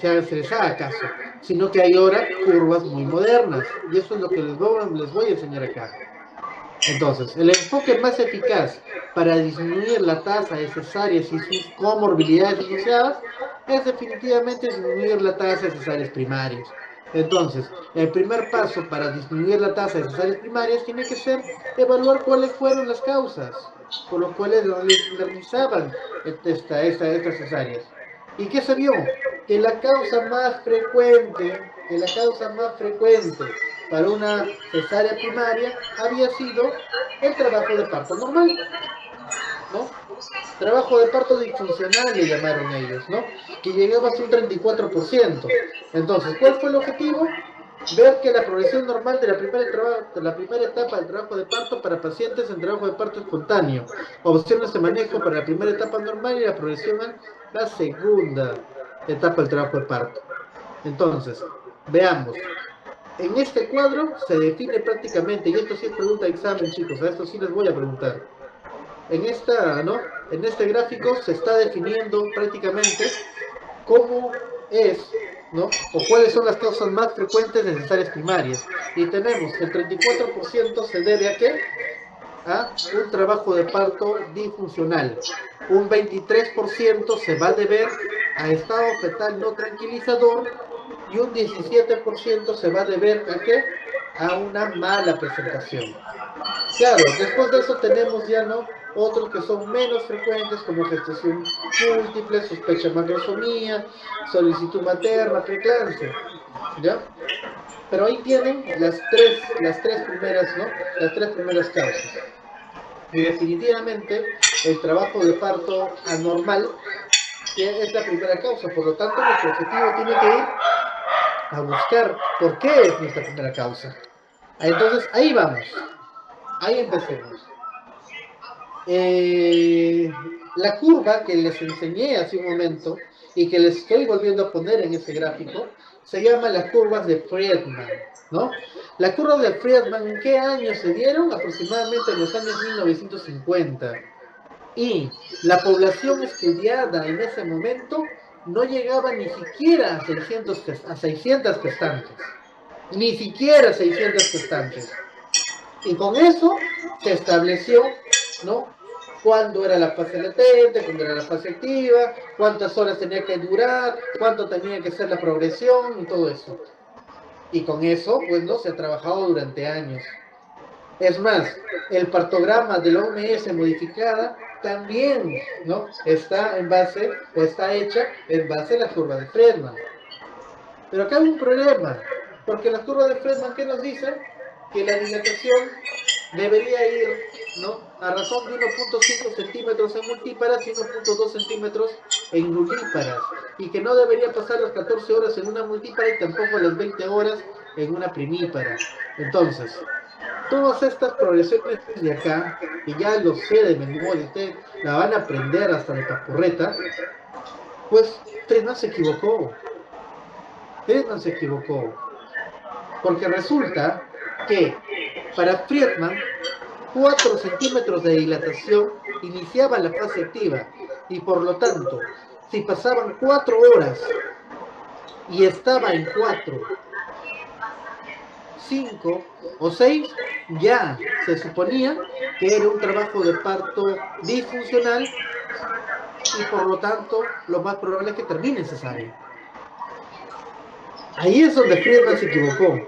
se les haga caso, sino que hay ahora curvas muy modernas. Y eso es lo que les voy a enseñar acá. Entonces, el enfoque más eficaz para disminuir la tasa de cesáreas y sus comorbilidades asociadas es definitivamente disminuir la tasa de cesáreas primarias. Entonces, el primer paso para disminuir la tasa de cesáreas primarias tiene que ser evaluar cuáles fueron las causas por las cuales realizaban estas cesáreas. ¿Y qué se vio? Que la causa más frecuente, para una cesárea primaria había sido el trabajo de parto normal, ¿no? Trabajo de parto disfuncional le llamaron ellos, ¿no? Que llegaba hasta un 34%. Entonces, ¿cuál fue el objetivo? Ver que la progresión normal de la primera etapa del trabajo de parto para pacientes en trabajo de parto espontáneo, opciones de manejo para la primera etapa normal y la progresión a la segunda etapa del trabajo de parto. Entonces, veamos. En este cuadro se define prácticamente, y esto sí es pregunta de examen, chicos, a esto sí les voy a preguntar. En este gráfico se está definiendo prácticamente cómo es, ¿no? O cuáles son las causas más frecuentes de cesáreas primarias. Y tenemos que el 34% se debe a ¿qué? A un trabajo de parto disfuncional. Un 23% se va a deber a estado fetal no tranquilizador y un 17% se va a deber a ¿qué? A una mala presentación. Claro, después de eso tenemos ya, ¿no? Otros que son menos frecuentes como gestación múltiple, sospecha de macrosomía, solicitud materna, preeclampsia, ¿ya? Pero ahí tienen las tres primeras, ¿no? Las tres primeras causas. Y definitivamente el trabajo de parto anormal es la primera causa. Por lo tanto, nuestro objetivo tiene que ir a buscar por qué es nuestra primera causa. Entonces, ahí vamos. Ahí empecemos. La curva que les enseñé hace un momento y que les estoy volviendo a poner en ese gráfico se llama las curvas de Friedman, ¿no? La curva de Friedman, ¿en qué años se dieron? Aproximadamente en los años 1950. Y la población estudiada en ese momento no llegaba ni siquiera a 600 gestantes. Ni siquiera 600 gestantes. Y con eso se estableció, ¿no? Cuándo era la fase latente, cuándo era la fase activa, cuántas horas tenía que durar, cuánto tenía que ser la progresión y todo eso. Y con eso, pues, ¿no? Se ha trabajado durante años. Es más, el partograma de la OMS modificada también, ¿no? Está hecha en base a la curva de Friedman. Pero acá hay un problema, porque la curva de Friedman, ¿qué nos dice? Que la dilatación debería ir, ¿no? A razón de 1.5 centímetros en multíparas y 1.2 centímetros en nulíparas, y que no debería pasar las 14 horas en una multípara y tampoco las 20 horas en una primípara. Entonces, todas estas progresiones de acá, que ya lo sé de memoria, ustedes la van a aprender hasta de papurreta, pues Friedman se equivocó. Friedman se equivocó. Porque resulta que para Friedman 4 centímetros de dilatación iniciaba la fase activa y por lo tanto, si pasaban 4 horas y estaba en 4, 5 o 6, ya se suponía que era un trabajo de parto disfuncional y por lo tanto lo más probable es que termine en cesárea. Ahí es donde Friedman se equivocó.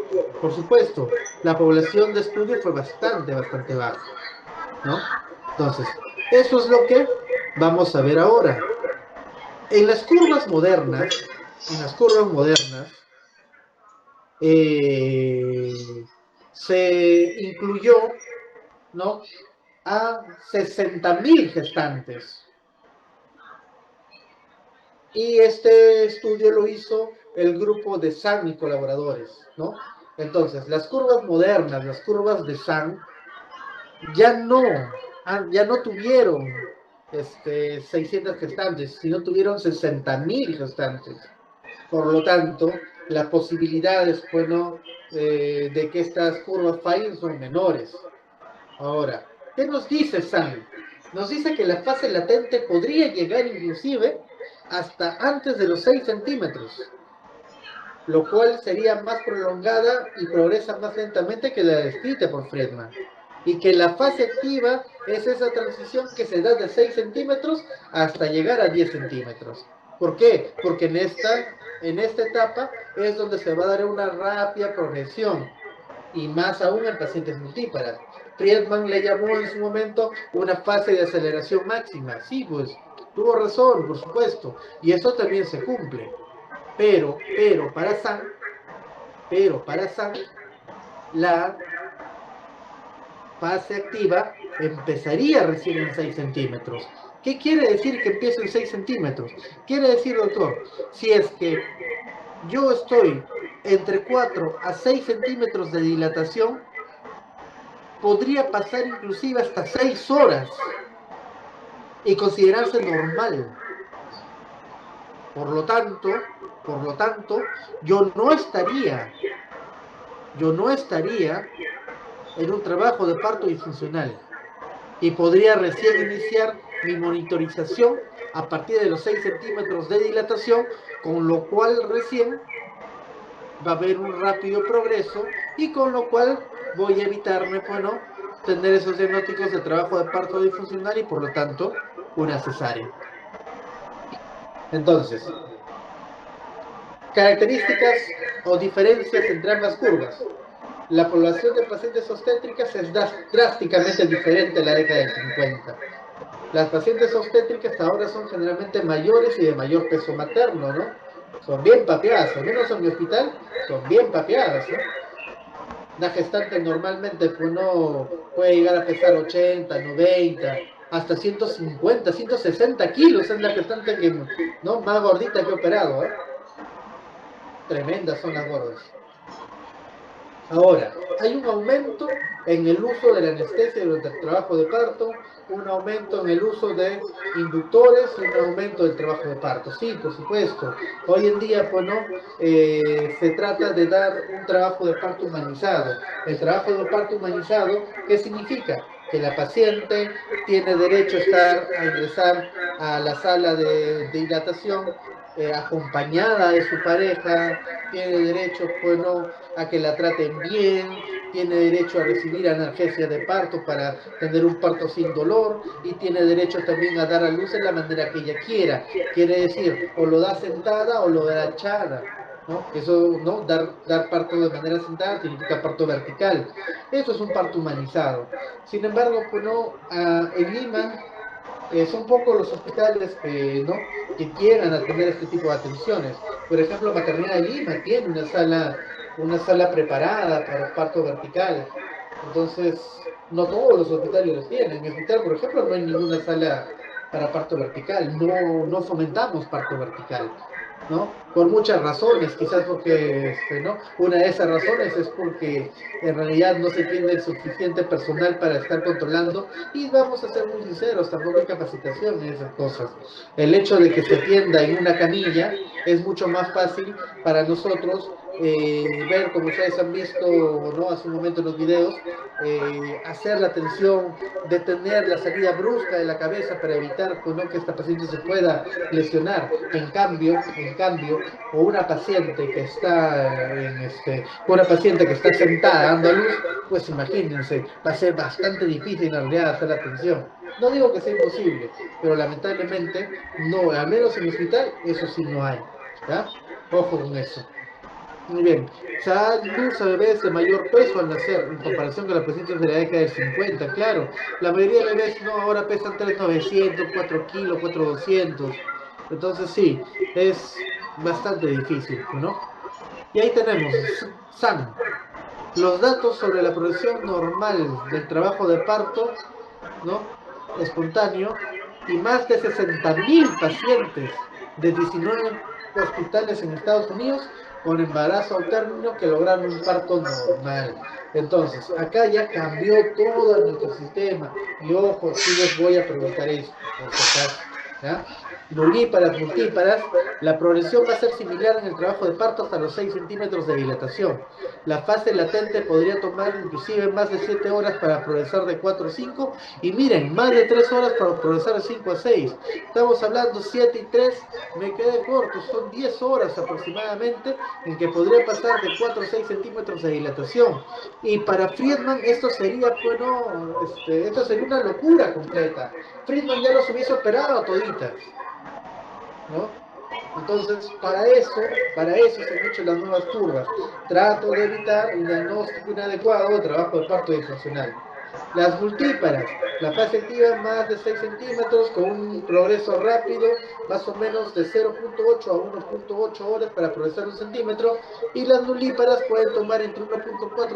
Por supuesto, la población de estudio fue bastante baja, ¿no? Entonces, eso es lo que vamos a ver ahora. En las curvas modernas, en las curvas modernas, se incluyó, ¿no?, a 60.000 gestantes. Y este estudio lo hizo el grupo de SAN y colaboradores, ¿no? Entonces, las curvas modernas, las curvas de SAN, ya no tuvieron 600 gestantes, sino tuvieron 60.000 gestantes. Por lo tanto, las posibilidades, bueno, de que estas curvas fallen son menores. Ahora, ¿qué nos dice SAN? Nos dice que la fase latente podría llegar inclusive hasta antes de los 6 centímetros, lo cual sería más prolongada y progresa más lentamente que la descrita por Friedman. Y que la fase activa es esa transición que se da de 6 centímetros hasta llegar a 10 centímetros. ¿Por qué? Porque en esta etapa es donde se va a dar una rápida progresión, y más aún en pacientes multíparas. Friedman le llamó en su momento una fase de aceleración máxima. Sí, pues, tuvo razón, por supuesto, y eso también se cumple. Pero para SAN, la fase activa empezaría recién en 6 centímetros. ¿Qué quiere decir que empiece en 6 centímetros? Quiere decir, doctor, si es que yo estoy entre 4 a 6 centímetros de dilatación, podría pasar inclusive hasta 6 horas y considerarse normal. Por lo tanto, yo no estaría en un trabajo de parto disfuncional y podría recién iniciar mi monitorización a partir de los 6 centímetros de dilatación, con lo cual recién va a haber un rápido progreso y con lo cual voy a evitarme, bueno, tener esos diagnósticos de trabajo de parto disfuncional y por lo tanto una cesárea. Entonces, características o diferencias entre ambas curvas. La población de pacientes obstétricas es drásticamente diferente a la década del 50. Las pacientes obstétricas ahora son generalmente mayores y de mayor peso materno, ¿no? Son bien papeadas, al menos en mi hospital, son bien papeadas, ¿no? Una gestante normalmente uno puede llegar a pesar 80, 90, hasta 150, 160 kilos es la gestante que, ¿no?, más gordita que he operado, ¿eh? Tremendas son las gordas. Ahora, hay un aumento en el uso de la anestesia durante el trabajo de parto, un aumento en el uso de inductores y un aumento del trabajo de parto. Sí, por supuesto. Hoy en día, pues no, se trata de dar un trabajo de parto humanizado. El trabajo de parto humanizado, ¿qué significa? Que la paciente tiene derecho a ingresar a la sala de dilatación acompañada de su pareja, tiene derecho, pues no, a que la traten bien, tiene derecho a recibir analgesia de parto para tener un parto sin dolor y tiene derecho también a dar a luz en la manera que ella quiera. Quiere decir, o lo da sentada o lo da echada, ¿no? Eso, ¿no? Dar parto de manera sentada significa parto vertical. Eso es un parto humanizado. Sin embargo, pues no, en Lima son pocos los hospitales ¿no?, que quieran atender este tipo de atenciones. Por ejemplo, Maternidad de Lima tiene una sala preparada para parto vertical. Entonces, no todos los hospitales los tienen. En mi hospital, por ejemplo, no hay ninguna sala para parto vertical. No fomentamos parto vertical, ¿no? Por muchas razones, quizás porque, ¿no?, una de esas razones es porque en realidad no se tiene el suficiente personal para estar controlando, y vamos a ser muy sinceros, tampoco hay capacitación en esas cosas. El hecho de que se atienda en una camilla es mucho más fácil para nosotros ver, como ustedes han visto, ¿no?, hace un momento en los videos, hacer la atención, detener la salida brusca de la cabeza para evitar, pues, ¿no?, que esta paciente se pueda lesionar. En cambio, o una paciente que está una paciente que está sentada dando a luz, pues imagínense, va a ser bastante difícil en realidad hacer la atención. No digo que sea imposible, pero lamentablemente no, al menos en el hospital, eso sí no hay, ¿ya? Ojo con eso. Muy bien. Se da luz a bebés de mayor peso al nacer, en comparación con los pacientes de la década del 50, claro. La mayoría de bebés no ahora pesan 3.900, 4 kilos, 4.200. Entonces sí, es bastante difícil, ¿no? Y ahí tenemos, SAN, los datos sobre la progresión normal del trabajo de parto, ¿no? Espontáneo, y más de 60.000 pacientes de 19 hospitales en Estados Unidos con embarazo al término que lograron un parto normal. Entonces, acá ya cambió todo nuestro sistema. Y ojo, sí les voy a preguntar esto, por si acaso, ¿ya? Nulíparas, multíparas, la progresión va a ser similar en el trabajo de parto hasta los 6 centímetros de dilatación. La fase latente podría tomar inclusive más de 7 horas para progresar de 4 a 5 y miren, más de 3 horas para progresar de 5 a 6. Estamos hablando 7 y 3, me quedé corto, son 10 horas aproximadamente en que podría pasar de 4 a 6 centímetros de dilatación. Y para Friedman esto sería, bueno, esto sería una locura completa. Friedman ya los hubiese operado toditas, ¿no? Entonces, para eso se han hecho las nuevas curvas. Trato de evitar un diagnóstico inadecuado de trabajo de parto disfuncional. Las multíparas, la fase activa más de 6 centímetros con un progreso rápido, más o menos de 0.8 a 1.8 horas para progresar un centímetro, y las nulíparas pueden tomar entre 1.4 a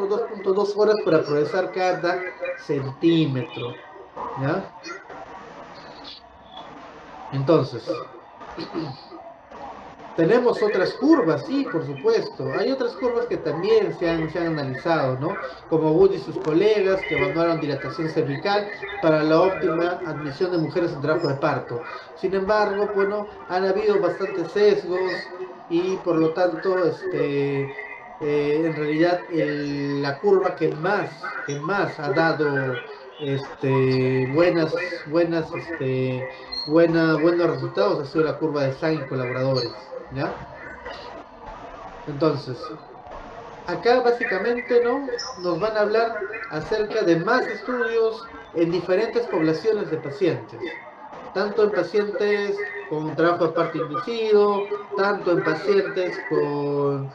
2.2 horas para progresar cada centímetro. ¿Ya? Entonces, tenemos otras curvas, sí, por supuesto. Hay otras curvas que también se han analizado, ¿no? Como Wood y sus colegas que evaluaron dilatación cervical para la óptima admisión de mujeres en trabajo de parto. Sin embargo, bueno, han habido bastantes sesgos y por lo tanto, en realidad la curva que más ha dado buenos resultados ha sido la curva de Sain y colaboradores. ¿Ya? Entonces, acá básicamente, ¿no? Nos van a hablar acerca de más estudios en diferentes poblaciones de pacientes, tanto en pacientes con trabajo de parto inducido, tanto en pacientes con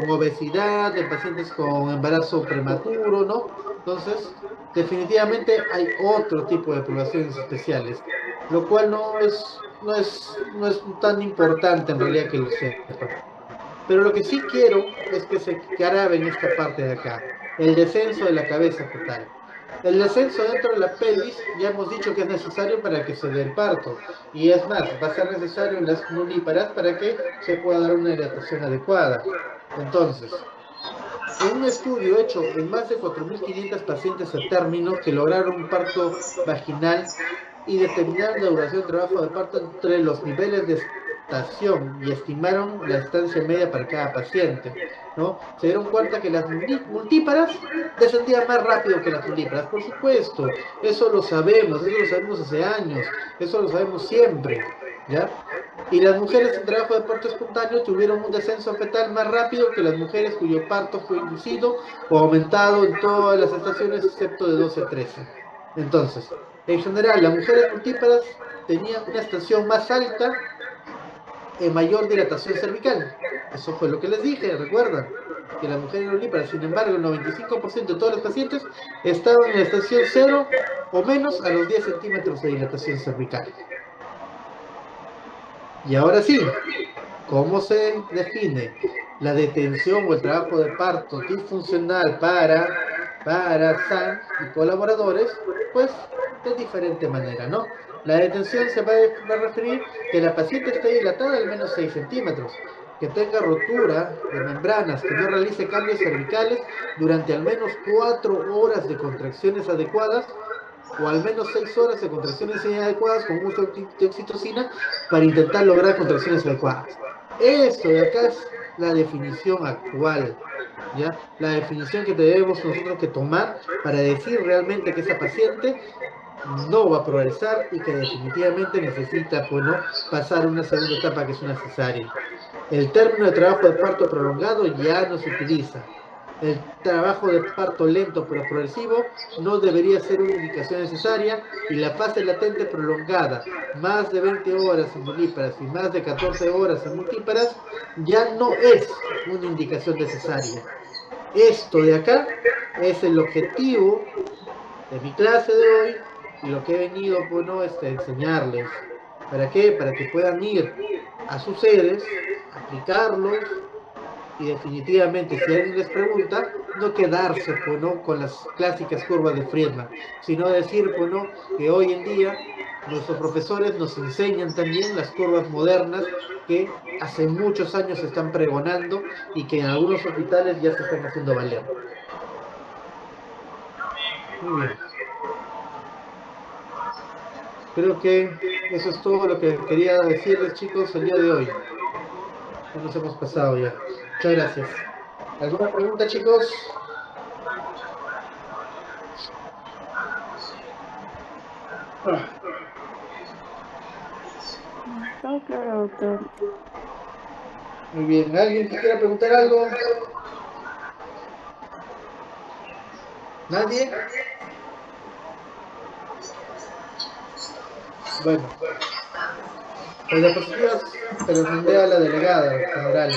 obesidad, en pacientes con embarazo prematuro, ¿no? Entonces, definitivamente hay otro tipo de poblaciones especiales, lo cual no es tan importante en realidad que lo sepan. Pero lo que sí quiero es que se graben esta parte de acá, el descenso de la cabeza fetal. El descenso dentro de la pelvis ya hemos dicho que es necesario para que se dé el parto. Y es más, va a ser necesario en las nulíparas para que se pueda dar una hidratación adecuada. Entonces, en un estudio hecho en más de 4.500 pacientes a término que lograron un parto vaginal y determinaron la duración de trabajo de parto entre los niveles de estación y estimaron la estancia media para cada paciente, ¿no? Se dieron cuenta que las multíparas descendían más rápido que las nulíparas, por supuesto, eso lo sabemos hace años, eso lo sabemos siempre, ¿ya? Y las mujeres en trabajo de parto espontáneo tuvieron un descenso fetal más rápido que las mujeres cuyo parto fue inducido o aumentado en todas las estaciones excepto de 12 a 13. Entonces, en general, las mujeres multíparas tenían una estación más alta y mayor dilatación cervical. Eso fue lo que les dije, recuerdan, que las mujeres multíparas, sin embargo, el 95% de todos los pacientes estaban en la estación 0 o menos a los 10 centímetros de dilatación cervical. Y ahora sí, ¿cómo se define la detención o el trabajo de parto disfuncional para SAN y colaboradores? Pues de diferente manera, ¿no? La detención se va a referir que la paciente esté dilatada al menos 6 centímetros, que tenga rotura de membranas, que no realice cambios cervicales durante al menos 4 horas de contracciones adecuadas o al menos 6 horas de contracciones inadecuadas con uso de oxitocina para intentar lograr contracciones adecuadas. Esto de acá es la definición actual, ¿ya? La definición que debemos nosotros que tomar para decir realmente que esa paciente no va a progresar y que definitivamente necesita, pues, ¿no?, pasar una segunda etapa que es una cesárea. El término de trabajo de parto prolongado ya no se utiliza. El trabajo de parto lento pero progresivo no debería ser una indicación necesaria y la fase latente prolongada, más de 20 horas en vivíparas y más de 14 horas en multíparas, ya no es una indicación necesaria. Esto de acá es el objetivo de mi clase de hoy y lo que he venido pues, ¿no? Enseñarles. ¿Para qué? Para que puedan ir a sus sedes, aplicarlos y definitivamente si alguien les pregunta, no quedarse pues, ¿no? con las clásicas curvas de Friedman, sino decir pues, ¿no? que hoy en día nuestros profesores nos enseñan también las curvas modernas que hace muchos años se están pregonando y que en algunos hospitales ya se están haciendo valer. Muy bien. Creo que eso es todo lo que quería decirles, chicos, el día de hoy. Ya nos hemos pasado ya. Muchas gracias. ¿Alguna pregunta, chicos? Todo claro, doctor. Muy bien. ¿Alguien que quiera preguntar algo? ¿Nadie? Bueno, las diapositivas te las mandé a la delegada general.